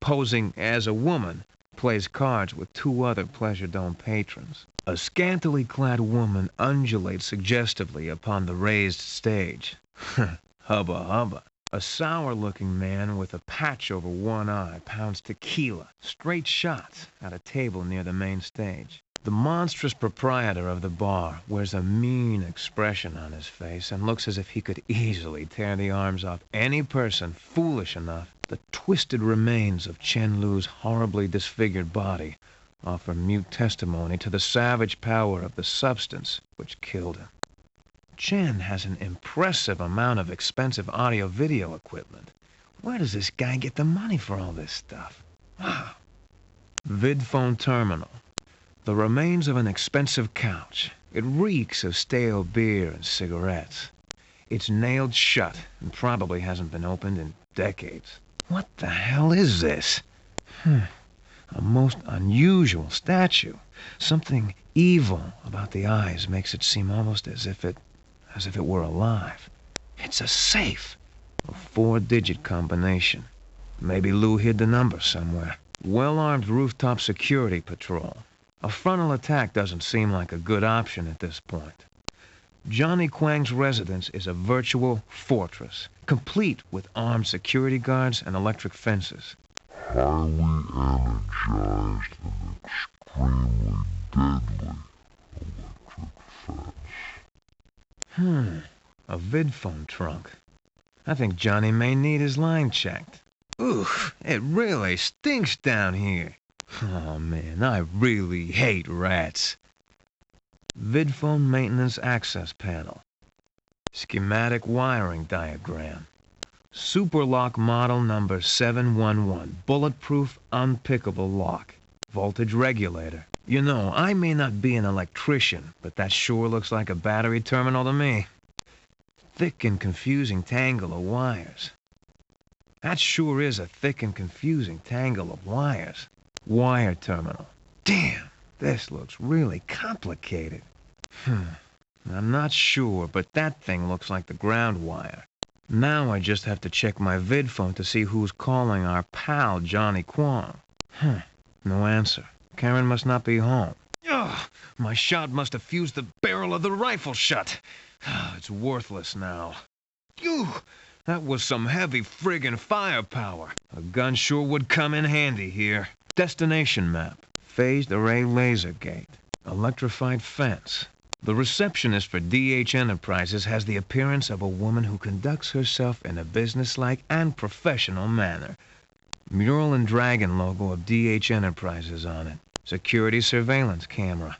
posing as a woman, plays cards with two other Pleasure Dome patrons. A scantily clad woman undulates suggestively upon the raised stage. Hubba hubba. A sour-looking man with a patch over one eye pounds tequila, straight shots, at a table near the main stage. The monstrous proprietor of the bar wears a mean expression on his face and looks as if he could easily tear the arms off any person foolish enough. The twisted remains of Chen Lu's horribly disfigured body offer mute testimony to the savage power of the substance which killed him. Chen has an impressive amount of expensive audio-video equipment. Where does this guy get the money for all this stuff? Wow. Vidphone terminal. The remains of an expensive couch. It reeks of stale beer and cigarettes. It's nailed shut and probably hasn't been opened in decades. What the hell is this? A most unusual statue. Something evil about the eyes makes it seem almost as if it were alive. It's a safe. A 4-digit combination. Maybe Lou hid the number somewhere. Well-armed rooftop security patrol. A frontal attack doesn't seem like a good option at this point. Johnny Kwang's residence is a virtual fortress, complete with armed security guards and electric fences. Highly energized and extremely deadly electric fence. A vidphone trunk. I think Johnny may need his line checked. Oof, it really stinks down here. Oh man, I really hate rats. Vidphone maintenance access panel. Schematic wiring diagram. Superlock model number 711. Bulletproof, unpickable lock. Voltage regulator. You know, I may not be an electrician, but that sure looks like a battery terminal to me. Thick and confusing tangle of wires. That sure is a thick and confusing tangle of wires. Wire terminal. Damn, this looks really complicated. I'm not sure, but that thing looks like the ground wire. Now I just have to check my vidphone to see who's calling our pal Johnny Kwang. No answer. Karen must not be home. Ugh, my shot must have fused the barrel of the rifle shut. It's worthless now. Phew! That was some heavy friggin' firepower. A gun sure would come in handy here. Destination map. Phased array laser gate. Electrified fence. The receptionist for DH Enterprises has the appearance of a woman who conducts herself in a businesslike and professional manner. Mural and dragon logo of DH Enterprises on it. Security surveillance camera.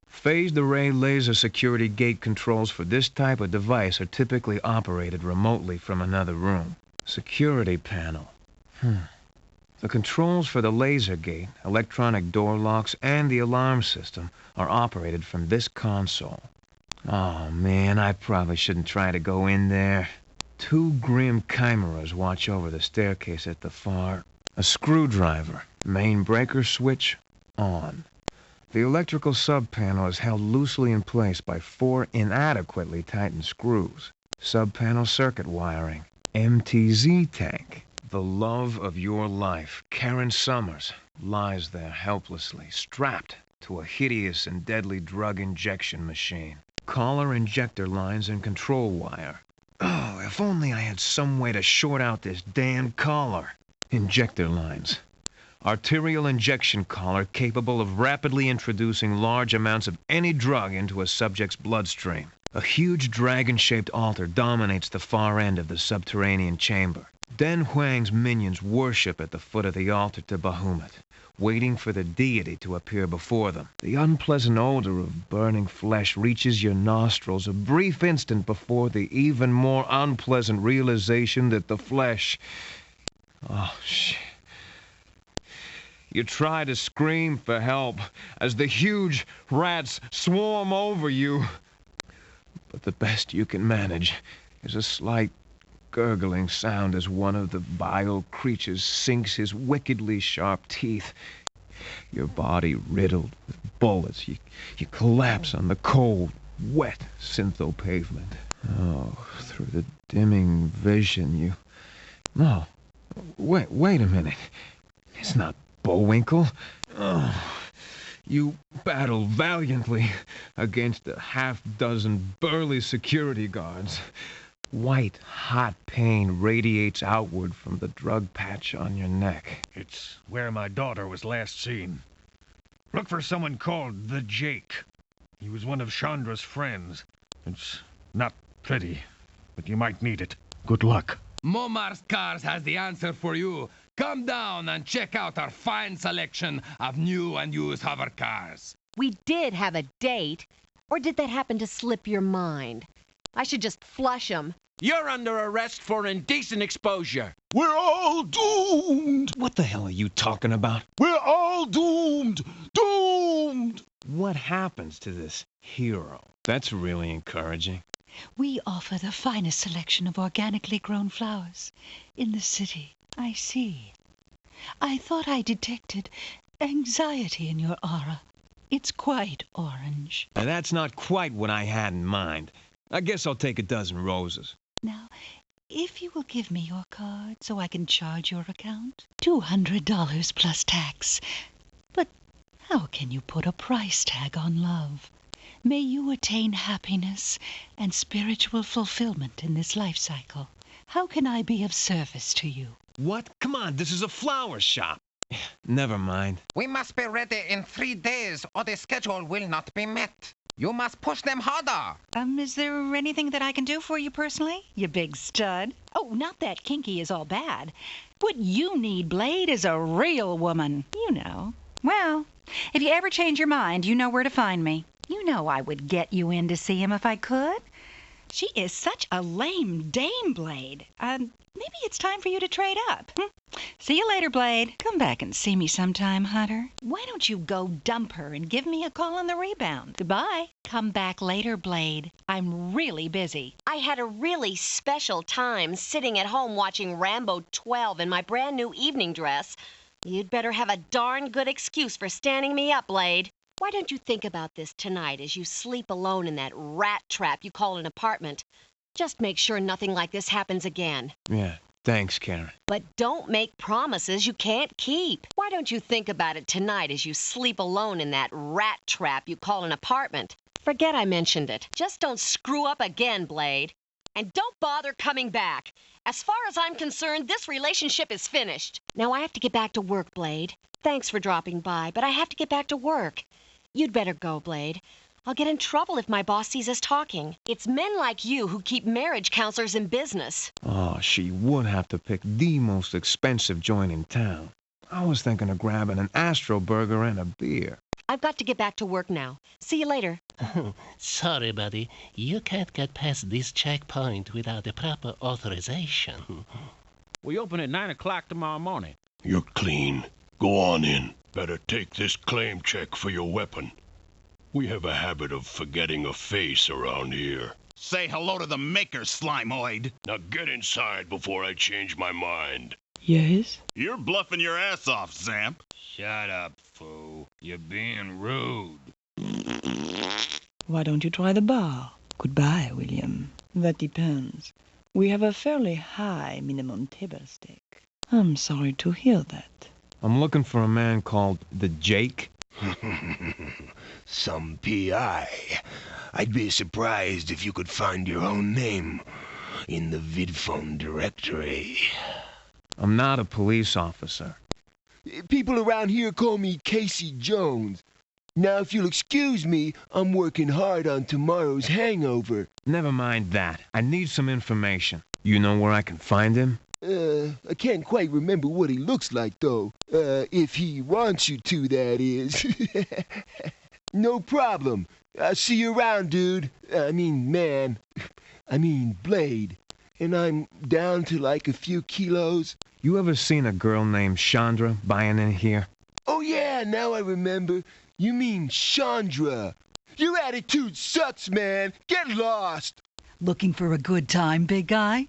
Phased array laser security gate controls for this type of device are typically operated remotely from another room. Security panel. The controls for the laser gate, electronic door locks, and the alarm system are operated from this console. Oh man, I probably shouldn't try to go in there. 2 grim chimeras watch over the staircase at the far. A screwdriver. Main breaker switch on. The electrical sub-panel is held loosely in place by 4 inadequately tightened screws. Sub-panel circuit wiring. MTZ tank. The love of your life, Karen Summers, lies there helplessly, strapped to a hideous and deadly drug injection machine. Collar injector lines and control wire. Oh, if only I had some way to short out this damn collar. Injector lines. Arterial injection collar capable of rapidly introducing large amounts of any drug into a subject's bloodstream. A huge dragon-shaped altar dominates the far end of the subterranean chamber. Den Huang's minions worship at the foot of the altar to Bahamut, waiting for the deity to appear before them. The unpleasant odor of burning flesh reaches your nostrils a brief instant before the even more unpleasant realization that the flesh... Oh, shit. You try to scream for help as the huge rats swarm over you. But the best you can manage is a slight gurgling sound as one of the vile creatures sinks his wickedly sharp teeth. Your body riddled with bullets, you collapse on the cold, wet syntho pavement. Oh, through the dimming vision you... No, wait a minute. It's not Bullwinkle. Oh, you battle valiantly against a half-dozen burly security guards. White, hot pain radiates outward from the drug patch on your neck. It's where my daughter was last seen. Look for someone called the Jake. He was one of Chandra's friends. It's not pretty, but you might need it. Good luck. Momar's Cars has the answer for you. Come down and check out our fine selection of new and used hover cars. We did have a date, or did that happen to slip your mind? I should just flush him. You're under arrest for indecent exposure. We're all doomed! What the hell are you talking about? We're all doomed! Doomed! What happens to this hero? That's really encouraging. We offer the finest selection of organically grown flowers in the city. I see. I thought I detected anxiety in your aura. It's quite orange. And that's not quite what I had in mind. I guess I'll take a dozen roses. Now, if you will give me your card so I can charge your account, $200 plus tax. But how can you put a price tag on love? May you attain happiness and spiritual fulfillment in this life cycle. How can I be of service to you? What? Come on, this is a flower shop. Never mind. We must be ready in 3 days, or the schedule will not be met. You must push them harder. Is there anything that I can do for you personally, you big stud? Oh, not that kinky is all bad. What you need, Blade, is a real woman. You know. Well, if you ever change your mind, you know where to find me. You know I would get you in to see him if I could. She is such a lame dame, Blade. Maybe it's time for you to trade up. See you later, Blade. Come back and see me sometime, Hunter. Why don't you go dump her and give me a call on the rebound? Goodbye. Come back later, Blade. I'm really busy. I had a really special time sitting at home watching Rambo 12 in my brand new evening dress. You'd better have a darn good excuse for standing me up, Blade. Why don't you think about this tonight as you sleep alone in that rat trap you call an apartment? Just make sure nothing like this happens again. Yeah, thanks, Karen. But don't make promises you can't keep. Why don't you think about it tonight as you sleep alone in that rat trap you call an apartment? Forget I mentioned it. Just don't screw up again, Blade. And don't bother coming back. As far as I'm concerned, this relationship is finished. Now I have to get back to work, Blade. Thanks for dropping by, but I have to get back to work. You'd better go, Blade. I'll get in trouble if my boss sees us talking. It's men like you who keep marriage counselors in business. Oh, she would have to pick the most expensive joint in town. I was thinking of grabbing an Astro burger and a beer. I've got to get back to work now. See you later. Sorry, buddy. You can't get past this checkpoint without the proper authorization. We open at 9 o'clock tomorrow morning. You're clean. Go on in. Better take this claim check for your weapon. We have a habit of forgetting a face around here. Say hello to the maker, Slimoid. Now get inside before I change my mind. Yes? You're bluffing your ass off, Zamp. Shut up, fool. You're being rude. Why don't you try the bar? Goodbye, William. That depends. We have a fairly high minimum table stake. I'm sorry to hear that. I'm looking for a man called the Jake. Some P.I. I'd be surprised if you could find your own name in the vidphone directory. I'm not a police officer. People around here call me Casey Jones. Now, if you'll excuse me, I'm working hard on tomorrow's hangover. Never mind that. I need some information. You know where I can find him? I can't quite remember what he looks like, though. If he wants you to, that is. No problem. I'll see you around, dude. Man. Blade. And I'm down to like a few kilos. You ever seen a girl named Chandra buying in here? yeah, now I remember. You mean Chandra. Your attitude sucks, man. Get lost. Looking for a good time, big guy?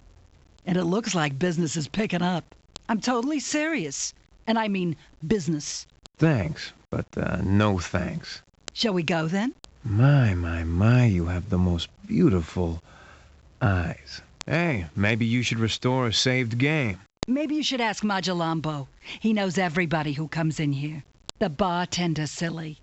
And it looks like business is picking up. I'm totally serious. And I mean business. Thanks, but no thanks. Shall we go then? My, you have the most beautiful eyes. Hey, maybe you should restore a saved game. Maybe you should ask Majalambo. He knows everybody who comes in here. The bartender, silly.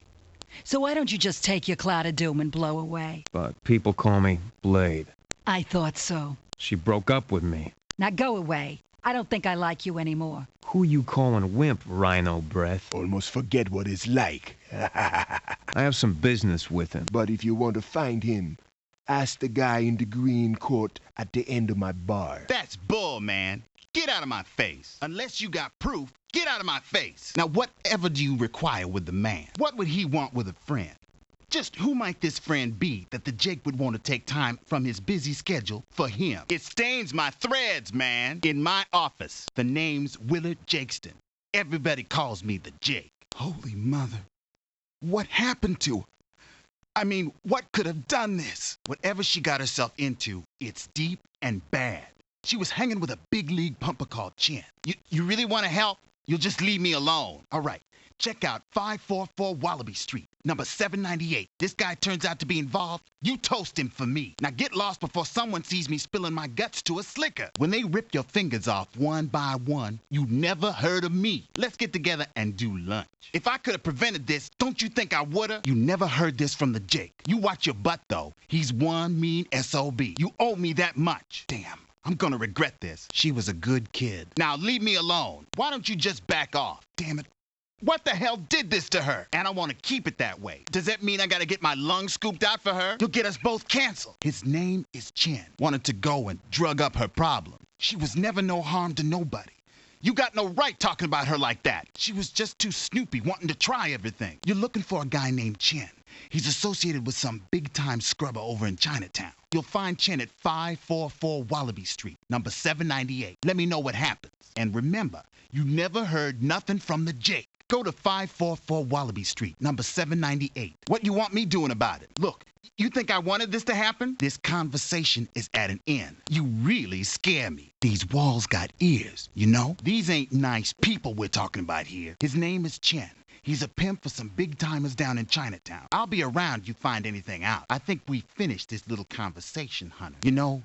So why don't you just take your cloud of doom and blow away? But people call me Blade. I thought so. She broke up with me. Now go away. I don't think I like you anymore. Who you calling wimp, Rhino Breath? Almost forget what it's like. I have some business with him. But if you want to find him, ask the guy in the green coat at the end of my bar. That's bull, man. Get out of my face. Unless you got proof, get out of my face. Now, whatever do you require with the man? What would he want with a friend? Just who might this friend be that the Jake would want to take time from his busy schedule for him? It stains my threads, man. In my office, the name's Willard Jakeston. Everybody calls me the Jake. Holy mother. What happened to her? I mean, what could have done this? Whatever she got herself into, it's deep and bad. She was hanging with a big league pumper called Chen. You really want to help? You'll just leave me alone. All right. Check out 544 Wallaby Street, number 798. This guy turns out to be involved. You toast him for me. Now get lost before someone sees me spilling my guts to a slicker. When they rip your fingers off one by one, you never heard of me. Let's get together and do lunch. If I could have prevented this, don't you think I would've? You never heard this from the Jake. You watch your butt, though. He's one mean SOB. You owe me that much. Damn. I'm gonna regret this. She was a good kid. Now leave me alone. Why don't you just back off? Damn it. What the hell did this to her? And I want to keep it that way. Does that mean I gotta get my lungs scooped out for her? You'll get us both canceled. His name is Chen. Wanted to go and drug up her problem. She was never no harm to nobody. You got no right talking about her like that. She was just too snoopy, wanting to try everything. You're looking for a guy named Chen. He's associated with some big-time scrubber over in Chinatown. You'll find Chen at 544 Wallaby Street, number 798. Let me know what happens. And remember, you never heard nothing from the Jake. Go to 544 Wallaby Street, number 798. What you want me doing about it? Look, you think I wanted this to happen? This conversation is at an end. You really scare me. These walls got ears, you know? These ain't nice people we're talking about here. His name is Chen. He's a pimp for some big-timers down in Chinatown. I'll be around if you find anything out. I think we finished this little conversation, Hunter. You know,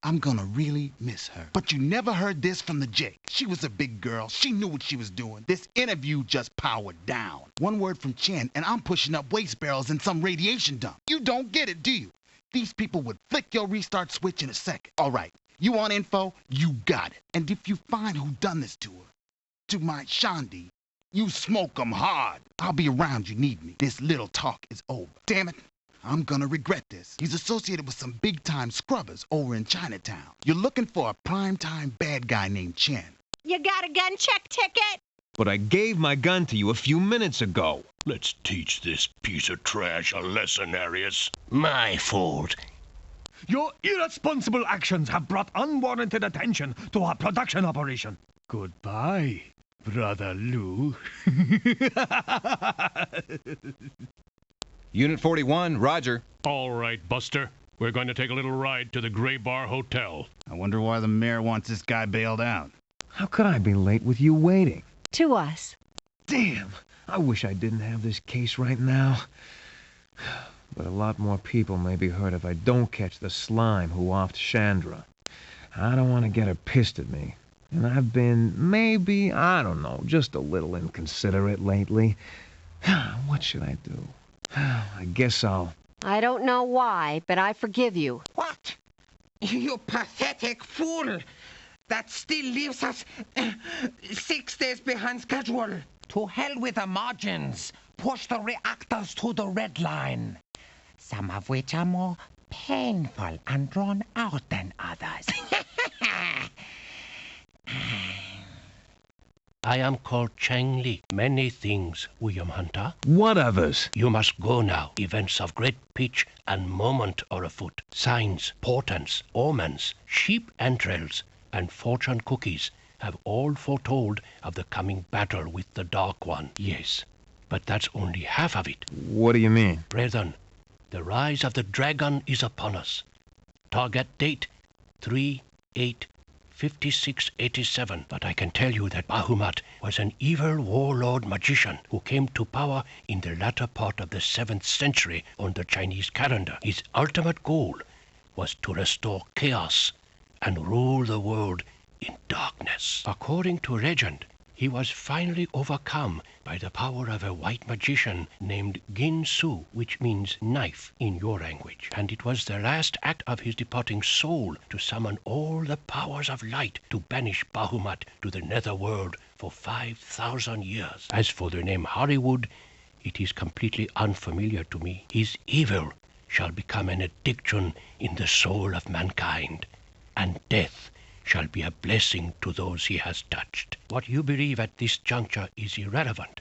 I'm gonna really miss her. But you never heard this from the Jake. She was a big girl. She knew what she was doing. This interview just powered down. One word from Chen, and I'm pushing up waste barrels in some radiation dump. You don't get it, do you? These people would flick your restart switch in a second. All right, you want info? You got it. And if you find who done this to her, to my Shandi, you smoke 'em hard. I'll be around, you need me. This little talk is over. Damn it. I'm gonna regret this. He's associated with some big-time scrubbers over in Chinatown. You're looking for a prime-time bad guy named Chen. You got a gun check ticket? But I gave my gun to you a few minutes ago. Let's teach this piece of trash a lesson, Arius. My fault. Your irresponsible actions have brought unwarranted attention to our production operation. Goodbye, Brother Lou. Unit 41, roger. All right, Buster. We're going to take a little ride to the Gray Bar Hotel. I wonder why the mayor wants this guy bailed out. How could I be late with you waiting? To us. Damn, I wish I didn't have this case right now. But a lot more people may be hurt if I don't catch the slime who offed Chandra. I don't want to get her pissed at me. And I've been, maybe, I don't know, just a little inconsiderate lately. What should I do? I guess I'll... I don't know why, but I forgive you. What? You pathetic fool! That still leaves us 6 days behind schedule. To hell with the margins. Push the reactors to the red line. Some of which are more painful and drawn out than others. I am called Chang Li. Many things, William Hunter. What others? You must go now. Events of great pitch and moment are afoot. Signs, portents, omens, sheep entrails, and fortune cookies have all foretold of the coming battle with the Dark One. Yes, but that's only half of it. What do you mean? Brethren, the rise of the dragon is upon us. Target date 3/8/5687. But I can tell you that Bahamut was an evil warlord magician who came to power in the latter part of the 7th century on the Chinese calendar. His ultimate goal was to restore chaos and rule the world in darkness. According to legend, he was finally overcome by the power of a white magician named Gin Su, which means knife in your language. And it was the last act of his departing soul to summon all the powers of light to banish Bahamut to the netherworld for 5,000 years. As for the name Hollywood, it is completely unfamiliar to me. His evil shall become an addiction in the soul of mankind, and death shall be a blessing to those he has touched. What you believe at this juncture is irrelevant.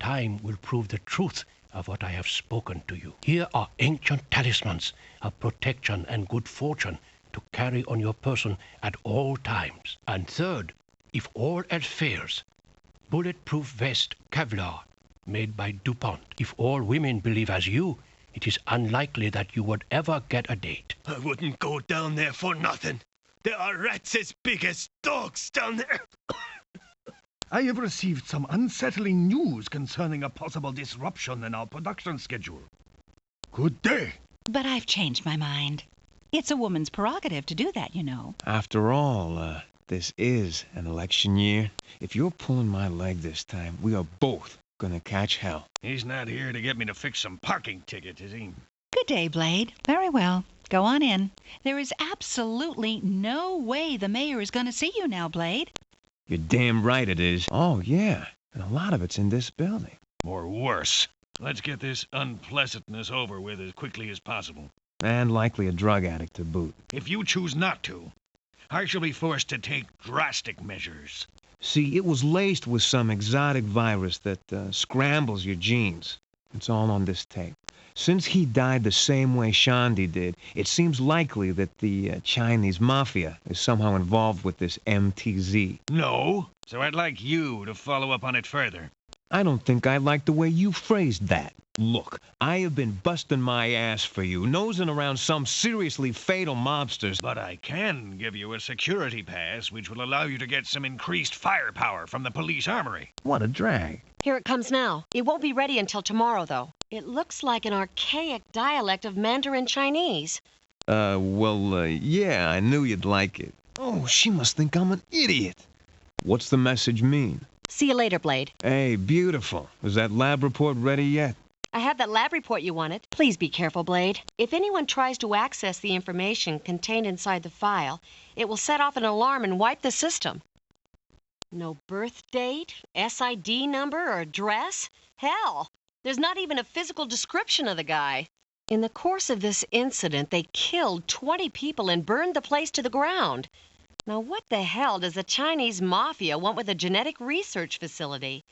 Time will prove the truth of what I have spoken to you. Here are ancient talismans of protection and good fortune to carry on your person at all times. And third, if all else fails, bulletproof vest Kevlar made by DuPont. If all women believe as you, it is unlikely that you would ever get a date. I wouldn't go down there for nothing. There are rats as big as dogs down there. I have received some unsettling news concerning a possible disruption in our production schedule. Good day. But I've changed my mind. It's a woman's prerogative to do that, you know. After all, this is an election year. If you're pulling my leg this time, we are both gonna catch hell. He's not here to get me to fix some parking tickets, is he? Good day, Blade. Very well. Go on in. There is absolutely no way the mayor is going to see you now, Blade. You're damn right it is. Oh, yeah. And a lot of it's in this building. Or worse. Let's get this unpleasantness over with as quickly as possible. And likely a drug addict to boot. If you choose not to, I shall be forced to take drastic measures. See, it was laced with some exotic virus that scrambles your genes. It's all on this tape. Since he died the same way Shandy did, it seems likely that the Chinese mafia is somehow involved with this MTZ. No, so I'd like you to follow up on it further. I don't think I like the way you phrased that. Look, I have been busting my ass for you, nosing around some seriously fatal mobsters. But I can give you a security pass which will allow you to get some increased firepower from the police armory. What a drag. Here it comes now. It won't be ready until tomorrow, though. It looks like an archaic dialect of Mandarin Chinese. Yeah, I knew you'd like it. Oh, she must think I'm an idiot. What's the message mean? See you later, Blade. Hey, beautiful. Is that lab report ready yet? I have that lab report you wanted. Please be careful, Blade. If anyone tries to access the information contained inside the file, it will set off an alarm and wipe the system. No birth date, SID number, or address? Hell, there's not even a physical description of the guy. In the course of this incident, they killed 20 people and burned the place to the ground. Now, what the hell does the Chinese mafia want with a genetic research facility?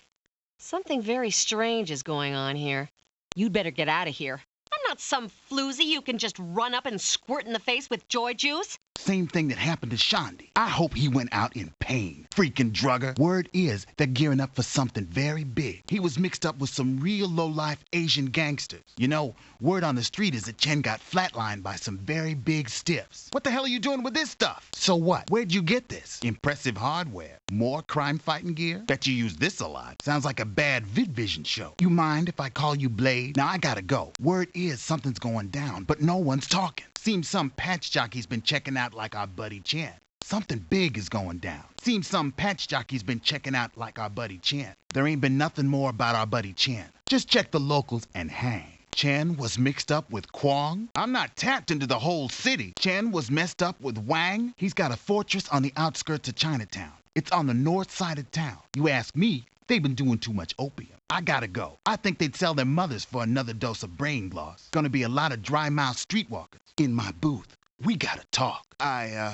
Something very strange is going on here. You'd better get out of here. I'm not some floozy you can just run up and squirt in the face with joy juice. Same thing that happened to Shandy. I hope he went out in pain. Freaking drugger. Word is they're gearing up for something very big. He was mixed up with some real low-life Asian gangsters. You know, word on the street is that Chen got flatlined by some very big stiffs. What the hell are you doing with this stuff? So what? Where'd you get this? Impressive hardware. More crime-fighting gear? Bet you use this a lot. Sounds like a bad VidVision show. You mind if I call you Blade? Now I gotta go. Word is something's going down, but no one's talking. Seems some patch jockey's been checking out like our buddy Chen. Something big is going down. Seems some patch jockey's been checking out like our buddy Chen. There ain't been nothing more about our buddy Chen. Just check the locals and hang. Chen was mixed up with Kwong. I'm not tapped into the whole city. Chen was messed up with Wang. He's got a fortress on the outskirts of Chinatown. It's on the north side of town. You ask me, they've been doing too much opium. I gotta go. I think they'd sell their mothers for another dose of brain gloss. Gonna be a lot of dry mouth streetwalkers in my booth. We gotta talk. I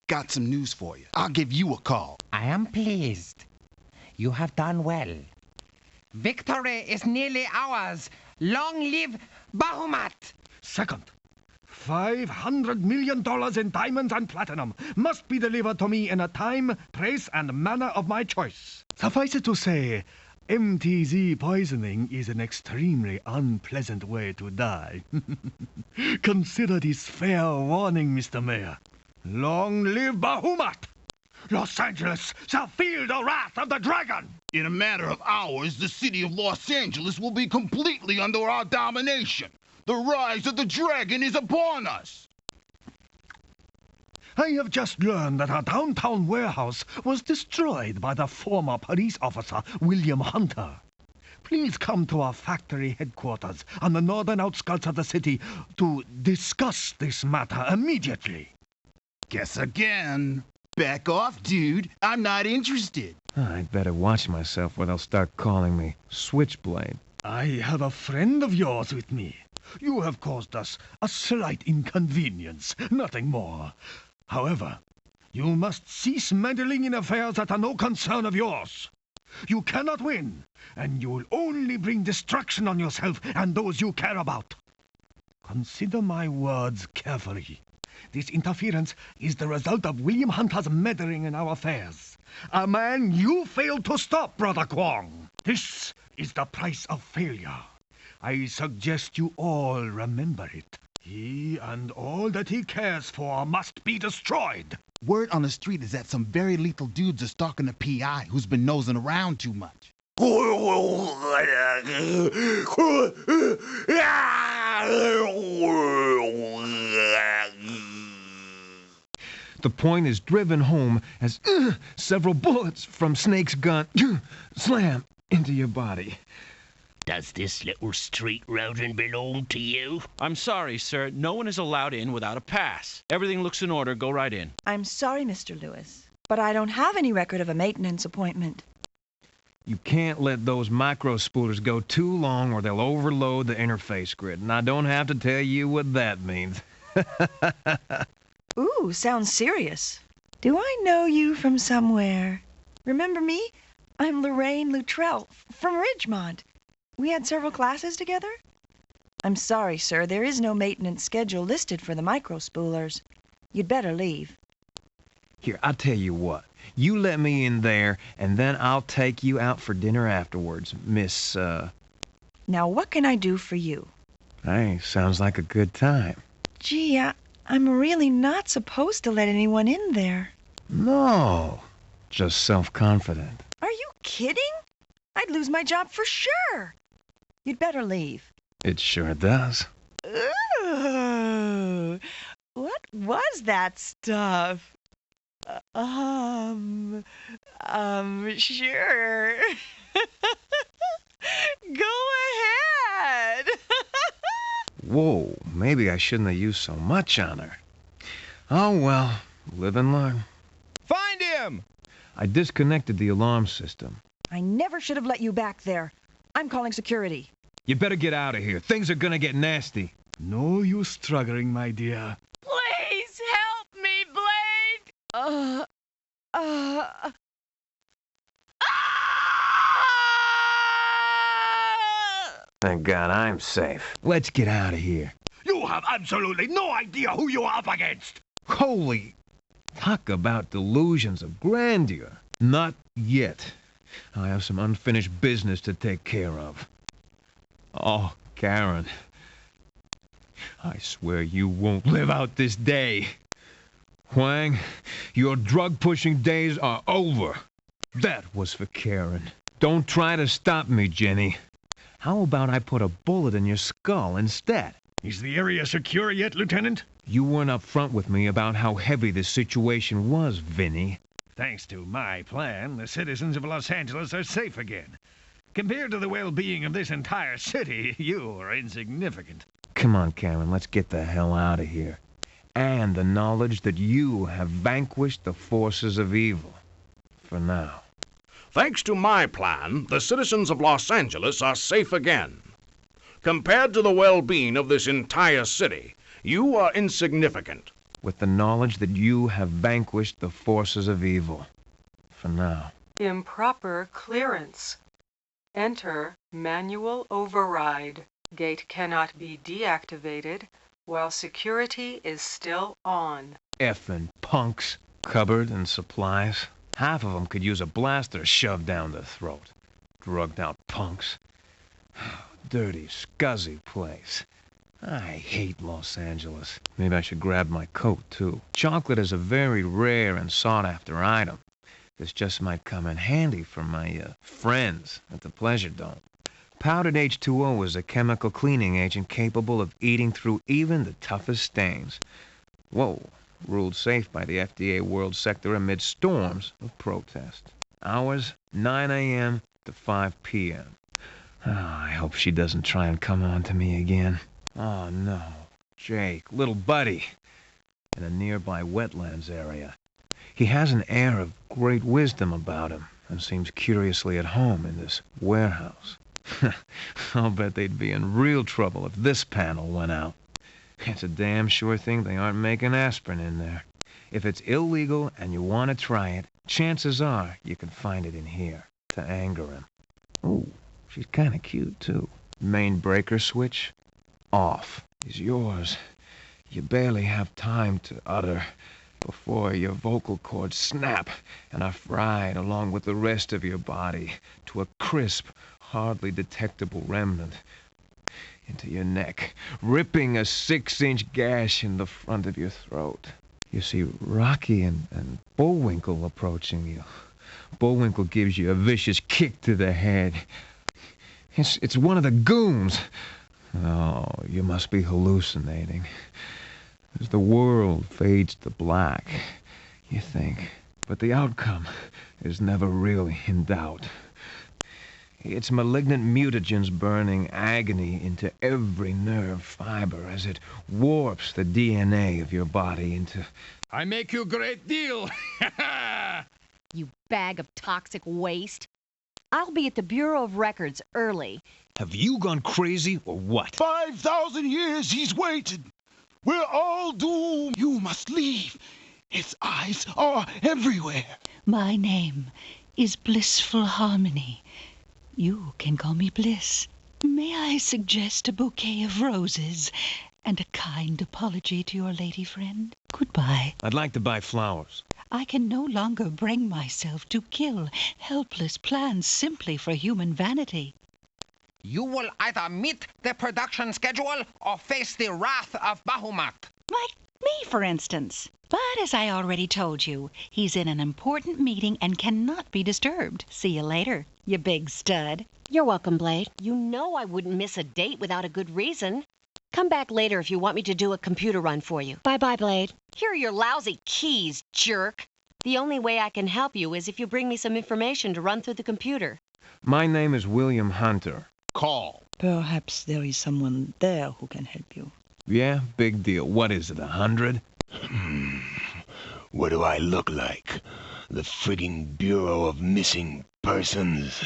got some news for you. I'll give you a call. I am pleased. You have done well. Victory is nearly ours. Long live Bahamut! Second, $500 million in diamonds and platinum must be delivered to me in a time, place, and manner of my choice. Suffice it to say, MTZ poisoning is an extremely unpleasant way to die. Consider this fair warning, Mr. Mayor. Long live Bahamut! Los Angeles shall feel the wrath of the dragon! In a matter of hours, the city of Los Angeles will be completely under our domination. The rise of the dragon is upon us. I have just learned that our downtown warehouse was destroyed by the former police officer, William Hunter. Please come to our factory headquarters on the northern outskirts of the city to discuss this matter immediately. Guess again. Back off, dude. I'm not interested. I'd better watch myself or they'll start calling me Switchblade. I have a friend of yours with me. You have caused us a slight inconvenience, nothing more. However, you must cease meddling in affairs that are no concern of yours. You cannot win, and you will only bring destruction on yourself and those you care about. Consider my words carefully. This interference is the result of William Hunter's meddling in our affairs. A man you failed to stop, Brother Kwong. This is the price of failure. I suggest you all remember it. He and all that he cares for must be destroyed. Word on the street is that some very lethal dudes are stalking the PI who's been nosing around too much. The point is driven home as several bullets from Snake's gun slam into your body. Does this little street rodent belong to you? I'm sorry, sir. No one is allowed in without a pass. Everything looks in order. Go right in. I'm sorry, Mr. Lewis, but I don't have any record of a maintenance appointment. You can't let those micro spoolers go too long or they'll overload the interface grid, and I don't have to tell you what that means. Ooh, sounds serious. Do I know you from somewhere? Remember me? I'm Lorraine Luttrell from Ridgemont. We had several classes together? I'm sorry, sir, there is no maintenance schedule listed for the microspoolers. You'd better leave. Here, I'll tell you what. You let me in there, and then I'll take you out for dinner afterwards, Miss, Now, what can I do for you? Hey, sounds like a good time. Gee, I'm really not supposed to let anyone in there. No, just self-confident. Are you kidding? I'd lose my job for sure. You'd better leave. It sure does. Ooh, what was that stuff? Sure. Go ahead. Whoa, maybe I shouldn't have used so much on her. Oh well, live and learn. Find him! I disconnected the alarm system. I never should have let you back there. I'm calling security. You better get out of here. Things are gonna get nasty. No use struggling, my dear. Please help me, Blade! Thank God I'm safe. Let's get out of here. You have absolutely no idea who you are up against. Holy... Talk about delusions of grandeur. Not yet. I have some unfinished business to take care of. Oh, Karen. I swear you won't live out this day. Huang, your drug-pushing days are over. That was for Karen. Don't try to stop me, Jenny. How about I put a bullet in your skull instead? Is the area secure yet, Lieutenant? You weren't up front with me about how heavy this situation was, Vinny. Thanks to my plan, the citizens of Los Angeles are safe again. Compared to the well-being of this entire city, you are insignificant. Come on, Karen, let's get the hell out of here. And the knowledge that you have vanquished the forces of evil. For now. Thanks to my plan, the citizens of Los Angeles are safe again. Compared to the well-being of this entire city, you are insignificant. With the knowledge that you have vanquished the forces of evil. For now. Improper clearance. Enter manual override. Gate cannot be deactivated while security is still on. Effing punks. Cupboard and supplies. Half of them could use a blaster shoved down their throat. Drugged out punks. Dirty, scuzzy place. I hate Los Angeles. Maybe I should grab my coat, too. Chocolate is a very rare and sought-after item. This just might come in handy for my friends at the Pleasure Dome. Powdered H2O is a chemical cleaning agent capable of eating through even the toughest stains. Whoa. Ruled safe by the FDA World Sector amid storms of protest. Hours, 9 a.m. to 5 p.m. Oh, I hope she doesn't try and come on to me again. Oh, no. Jake, little buddy. In a nearby wetlands area. He has an air of great wisdom about him and seems curiously at home in this warehouse. I'll bet they'd be in real trouble if this panel went out. It's a damn sure thing they aren't making aspirin in there. If it's illegal and you want to try it, chances are you can find it in here to anger him. Ooh, she's kind of cute, too. Main breaker switch, off, is yours. You barely have time to utter before your vocal cords snap and are fried along with the rest of your body to a crisp, hardly detectable remnant into your neck, ripping a 6-inch gash in the front of your throat. You see Rocky and Bullwinkle approaching you. Bullwinkle gives you a vicious kick to the head. It's one of the goons. Oh, you must be hallucinating. As the world fades to black, you think. But the outcome is never really in doubt. It's malignant mutagens burning agony into every nerve fiber as it warps the DNA of your body into... I make you a great deal! You bag of toxic waste. I'll be at the Bureau of Records early. Have you gone crazy or what? 5,000 years he's waited. We're all doomed. You must leave. His eyes are everywhere. My name is Blissful Harmony. You can call me Bliss. May I suggest a bouquet of roses and a kind apology to your lady friend? Goodbye. I'd like to buy flowers. I can no longer bring myself to kill helpless plants simply for human vanity. You will either meet the production schedule or face the wrath of Bahamut. Like me, for instance. But as I already told you, he's in an important meeting and cannot be disturbed. See you later, you big stud. You're welcome, Blade. You know I wouldn't miss a date without a good reason. Come back later if you want me to do a computer run for you. Bye-bye, Blade. Here are your lousy keys, jerk. The only way I can help you is if you bring me some information to run through the computer. My name is William Hunter. Call. Perhaps there is someone there who can help you. Yeah, big deal. What is it, 100? What do I look like? The frigging Bureau of Missing Persons.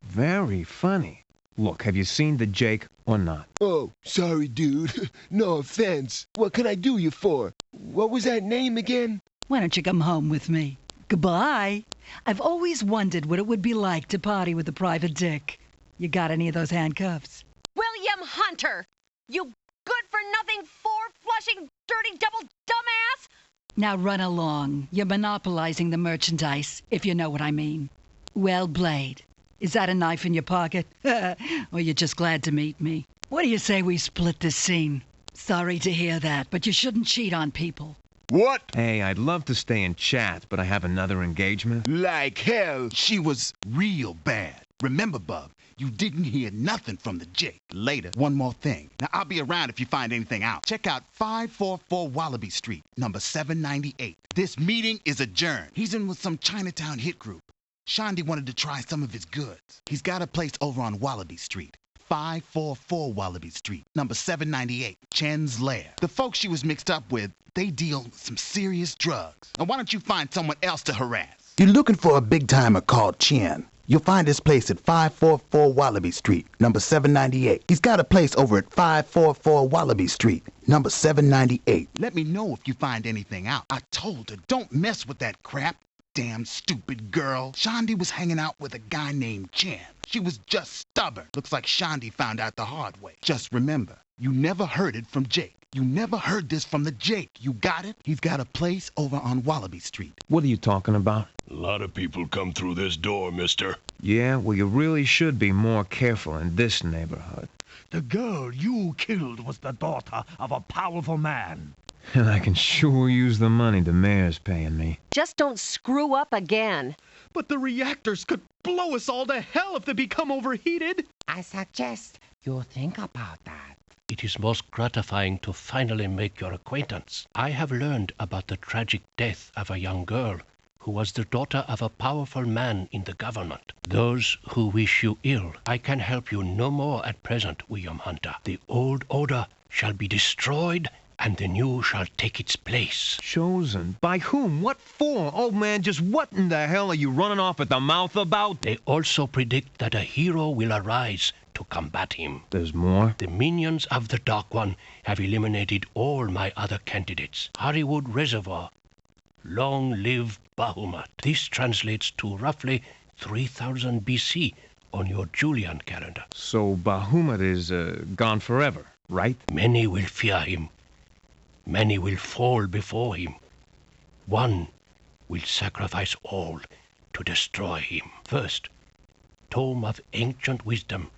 Very funny. Look, have you seen the Jake or not? Oh, sorry, dude. No offense. What can I do you for? What was that name again? Why don't you come home with me? Goodbye. I've always wondered what it would be like to party with a private dick. You got any of those handcuffs? William Hunter! You good-for-nothing, four-flushing, dirty double dumbass! Now run along. You're monopolizing the merchandise, if you know what I mean. Well, Blade, is that a knife in your pocket? Or you're just glad to meet me? What do you say we split this scene? Sorry to hear that, but you shouldn't cheat on people. What? Hey, I'd love to stay and chat, but I have another engagement. Like hell. She was real bad. Remember, Bub, you didn't hear nothing from the Jake. Later, one more thing. Now, I'll be around if you find anything out. Check out 544 Wallaby Street, number 798. This meeting is adjourned. He's in with some Chinatown hit group. Shandy wanted to try some of his goods. He's got a place over on Wallaby Street. 544 Wallaby Street, number 798, Chen's Lair. The folks she was mixed up with, they deal some serious drugs. Now, why don't you find someone else to harass? You're looking for a big-timer called Chen. You'll find his place at 544 Wallaby Street, number 798. He's got a place over at 544 Wallaby Street, number 798. Let me know if you find anything out. I told her, don't mess with that crap. Damn stupid girl. Shandy was hanging out with a guy named Chen. She was just stubborn. Looks like Shandy found out the hard way. Just remember, You never heard it from Jake. You never heard this from the Jake. You got it? He's got a place over on Wallaby Street. What are you talking about? A lot of people come through this door, mister. Yeah, well, you really should be more careful in this neighborhood. The girl you killed was the daughter of a powerful man. And I can sure use the money the mayor's paying me. Just don't screw up again. But the reactors could blow us all to hell if they become overheated. I suggest you think about that. It is most gratifying to finally make your acquaintance. I have learned about the tragic death of a young girl who was the daughter of a powerful man in the government. Those who wish you ill, I can help you no more at present, William Hunter. The old order shall be destroyed, and the new shall take its place. Chosen? By whom? What for? Oh, man, just what in the hell are you running off at the mouth about? They also predict that a hero will arise to combat him. There's more? The minions of the Dark One have eliminated all my other candidates. Hollywood Reservoir. Long live Bahamut. This translates to roughly 3000 BC on your Julian calendar. So Bahamut is gone forever, right? Many will fear him. Many will fall before him. One will sacrifice all to destroy him. First, tome of ancient wisdom,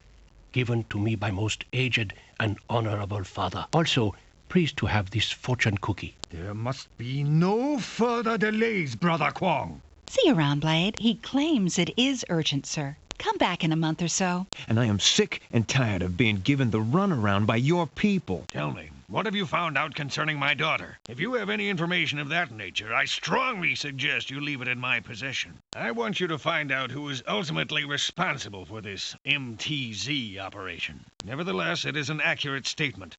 given to me by most aged and honorable father. Also, pleased to have this fortune cookie. There must be no further delays, Brother Kwong. See you around, Blade. He claims it is urgent, sir. Come back in a month or so. And I am sick and tired of being given the runaround by your people. Tell me, what have you found out concerning my daughter? If you have any information of that nature, I strongly suggest you leave it in my possession. I want you to find out who is ultimately responsible for this MTZ operation. Nevertheless, it is an accurate statement.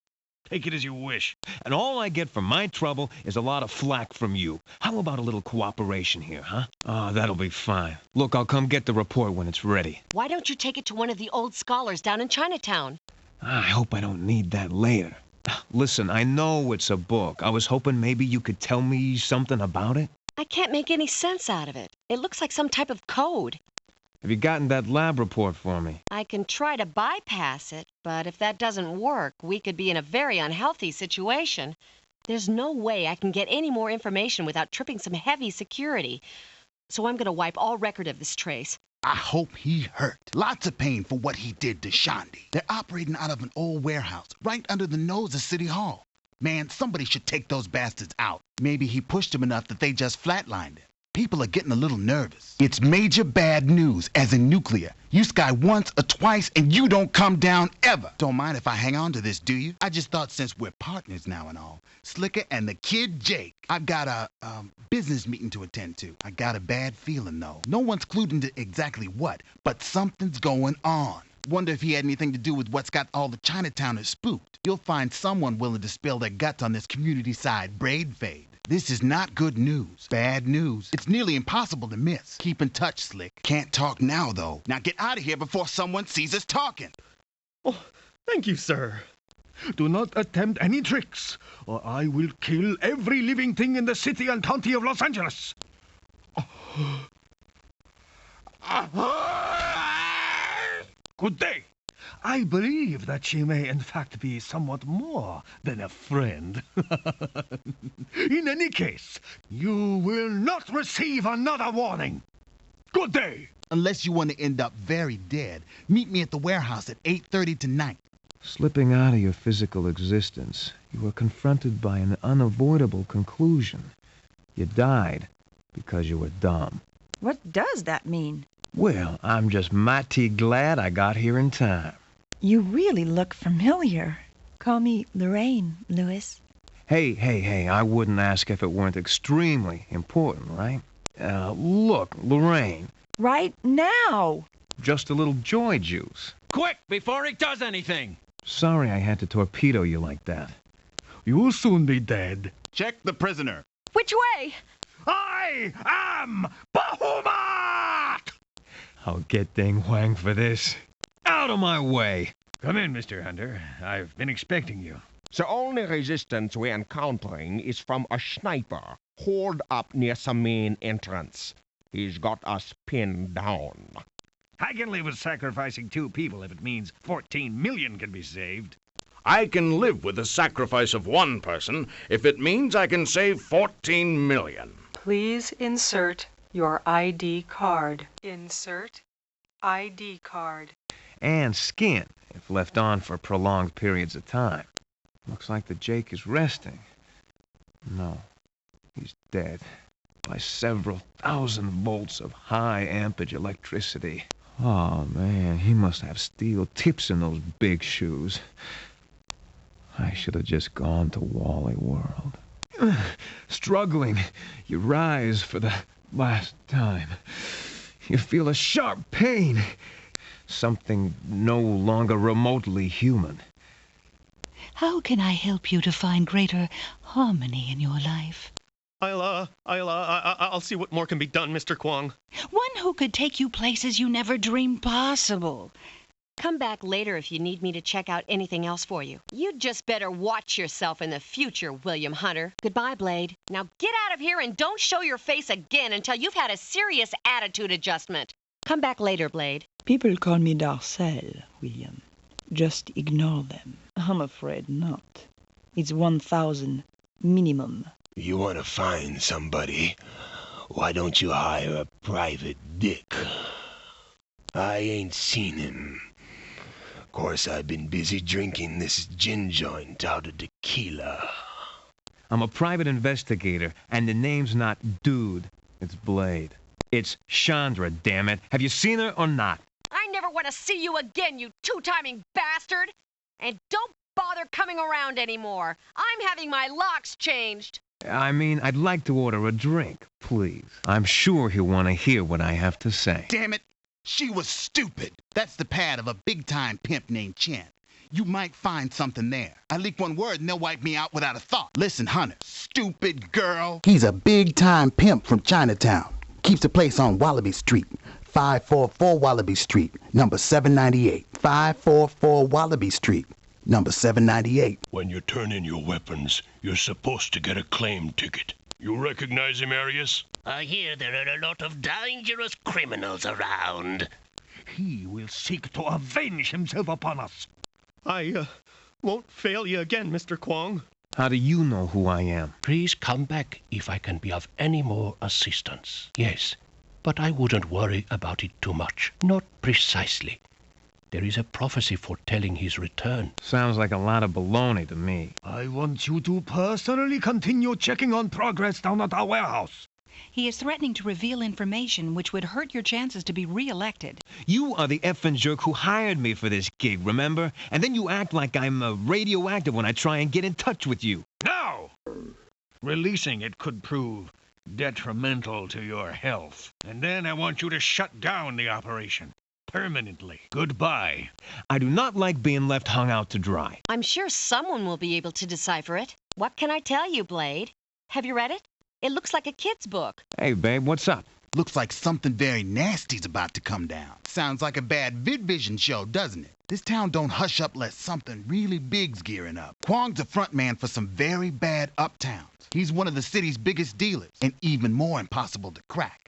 Take it as you wish. And all I get for my trouble is a lot of flack from you. How about a little cooperation here, huh? Oh, that'll be fine. Look, I'll come get the report when it's ready. Why don't you take it to one of the old scholars down in Chinatown? I hope I don't need that later. Listen, I know it's a book. I was hoping maybe you could tell me something about it. I can't make any sense out of it. It looks like some type of code. Have you gotten that lab report for me? I can try to bypass it, but if that doesn't work, we could be in a very unhealthy situation. There's no way I can get any more information without tripping some heavy security. So I'm going to wipe all record of this trace. I hope he hurt. Lots of pain for what he did to Shandi. They're operating out of an old warehouse, right under the nose of City Hall. Man, somebody should take those bastards out. Maybe he pushed them enough that they just flatlined him. People are getting a little nervous. It's major bad news, as in nuclear. You sky once or twice, and you don't come down ever. Don't mind if I hang on to this, do you? I just thought since we're partners now and all, Slicker and the kid Jake, I've got a business meeting to attend to. I got a bad feeling, though. No one's clued into exactly what, but something's going on. Wonder if he had anything to do with what's got all the Chinatowners spooked. You'll find someone willing to spill their guts on this community side braid fade. This is not good news. Bad news. It's nearly impossible to miss. Keep in touch, Slick. Can't talk now, though. Now get out of here before someone sees us talking. Oh, thank you, sir. Do not attempt any tricks, or I will kill every living thing in the city and county of Los Angeles. Good day. I believe that she may in fact be somewhat more than a friend. In any case, you will not receive another warning. Good day. Unless you want to end up very dead, meet me at the warehouse at 8:30 tonight. Slipping out of your physical existence, you were confronted by an unavoidable conclusion. You died because you were dumb. What does that mean? Well, I'm just mighty glad I got here in time. You really look familiar. Call me Lorraine, Louis. Hey, I wouldn't ask if it weren't extremely important, right? Look, Lorraine. Right now. Just a little joy juice. Quick, before he does anything. Sorry I had to torpedo you like that. You'll soon be dead. Check the prisoner. Which way? I am Bahamut! I'll get Ding Huang for this. Out of my way! Come in, Mr. Hunter. I've been expecting you. The only resistance we're encountering is from a sniper holed up near some main entrance. He's got us pinned down. I can live with sacrificing 2 people if it means 14 million can be saved. I can live with the sacrifice of one person if it means I can save 14 million. Please insert your ID card. Insert ID card. And skin, if left on for prolonged periods of time. Looks like the Jake is resting. No, he's dead. By several thousand volts of high ampage electricity. Oh, man, he must have steel tips in those big shoes. I should have just gone to Wally World. Struggling, you rise for the last time. You feel a sharp pain. Something no longer remotely human. How can I help you to find greater harmony in your life? I'll see what more can be done, Mr. Kwong. One who could take you places you never dreamed possible. Come back later if you need me to check out anything else for you. You'd just better watch yourself in the future, William Hunter. Goodbye, Blade. Now get out of here and don't show your face again until you've had a serious attitude adjustment. Come back later, Blade. People call me Darcel, William. Just ignore them. I'm afraid not. It's 1,000 minimum. You want to find somebody? Why don't you hire a private dick? I ain't seen him. Of course, I've been busy drinking this gin joint out of tequila. I'm a private investigator, and the name's not Dude. It's Blade. It's Chandra, damn it. Have you seen her or not? I never want to see you again, you two-timing bastard! And don't bother coming around anymore. I'm having my locks changed. I mean, I'd like to order a drink, please. I'm sure he'll want to hear what I have to say. Damn it! She was stupid. That's the pad of a big-time pimp named Chen. You might find something there. I leak one word and they'll wipe me out without a thought. Listen, Hunter, stupid girl. He's a big-time pimp from Chinatown. Keeps a place on Wallaby Street. 544 Wallaby Street, number 798. 544 Wallaby Street, number 798. When you turn in your weapons, you're supposed to get a claim ticket. You recognize him, Arius? I hear there are a lot of dangerous criminals around. He will seek to avenge himself upon us. I won't fail you again, Mr. Kwong. How do you know who I am? Please come back if I can be of any more assistance. Yes, but I wouldn't worry about it too much. Not precisely. There is a prophecy foretelling his return. Sounds like a lot of baloney to me. I want you to personally continue checking on progress down at our warehouse. He is threatening to reveal information which would hurt your chances to be re-elected. You are the effing jerk who hired me for this gig, remember? And then you act like I'm radioactive when I try and get in touch with you. No! Releasing it could prove detrimental to your health. And then I want you to shut down the operation. Permanently. Goodbye. I do not like being left hung out to dry. I'm sure someone will be able to decipher it. What can I tell you, Blade? Have you read it? It looks like a kid's book. Hey, babe, what's up? Looks like something very nasty's about to come down. Sounds like a bad VidVision show, doesn't it? This town don't hush up unless something really big's gearing up. Kwong's a front man for some very bad uptowns. He's one of the city's biggest dealers, and even more impossible to crack.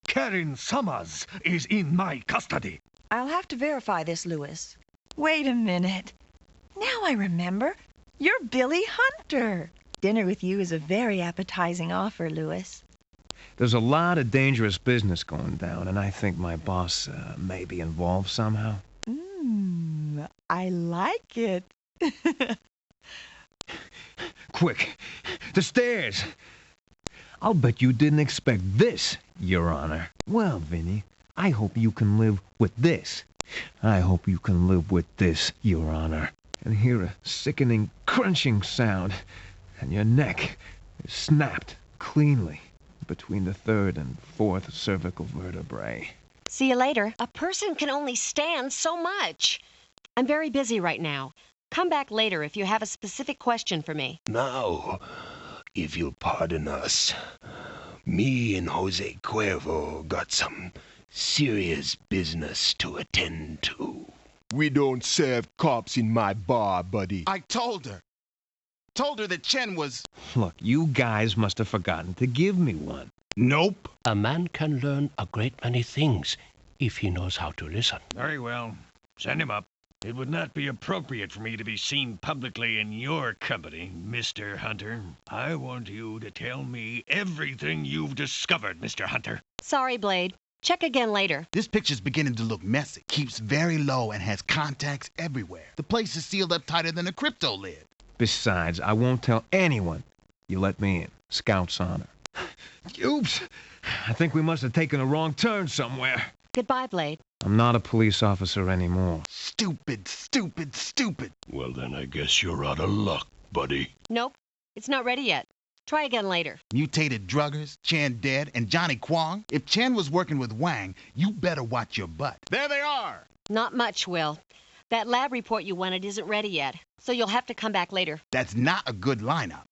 Karen Summers is in my custody. I'll have to verify this, Lewis. Wait a minute. Now I remember. You're Billy Hunter. Dinner with you is a very appetizing offer, Lewis. There's a lot of dangerous business going down, and I think my boss may be involved somehow. I like it. Quick, the stairs! I'll bet you didn't expect this, Your Honor. Well, Vinny, I hope you can live with this. I hope you can live with this, Your Honor. And hear a sickening crunching sound, and your neck is snapped cleanly between the 3rd and 4th cervical vertebrae. See you later. A person can only stand so much. I'm very busy right now. Come back later if you have a specific question for me. Now, if you'll pardon us, me and Jose Cuervo got some serious business to attend to. We don't serve cops in my bar, buddy. I told her. Told her that Chen was... Look, you guys must have forgotten to give me one. Nope. A man can learn a great many things if he knows how to listen. Very well. Send him up. It would not be appropriate for me to be seen publicly in your company, Mr. Hunter. I want you to tell me everything you've discovered, Mr. Hunter. Sorry, Blade. Check again later. This picture's beginning to look messy. Keeps very low and has contacts everywhere. The place is sealed up tighter than a crypto lid. Besides, I won't tell anyone. You let me in. Scout's honor. Oops. I think we must have taken a wrong turn somewhere. Goodbye, Blade. I'm not a police officer anymore. Stupid, stupid, stupid. Well, then I guess you're out of luck, buddy. Nope. It's not ready yet. Try again later. Mutated druggers, Chen dead, and Johnny Kwong. If Chen was working with Wang, you better watch your butt. There they are! Not much, Will. That lab report you wanted isn't ready yet, so you'll have to come back later. That's not a good lineup.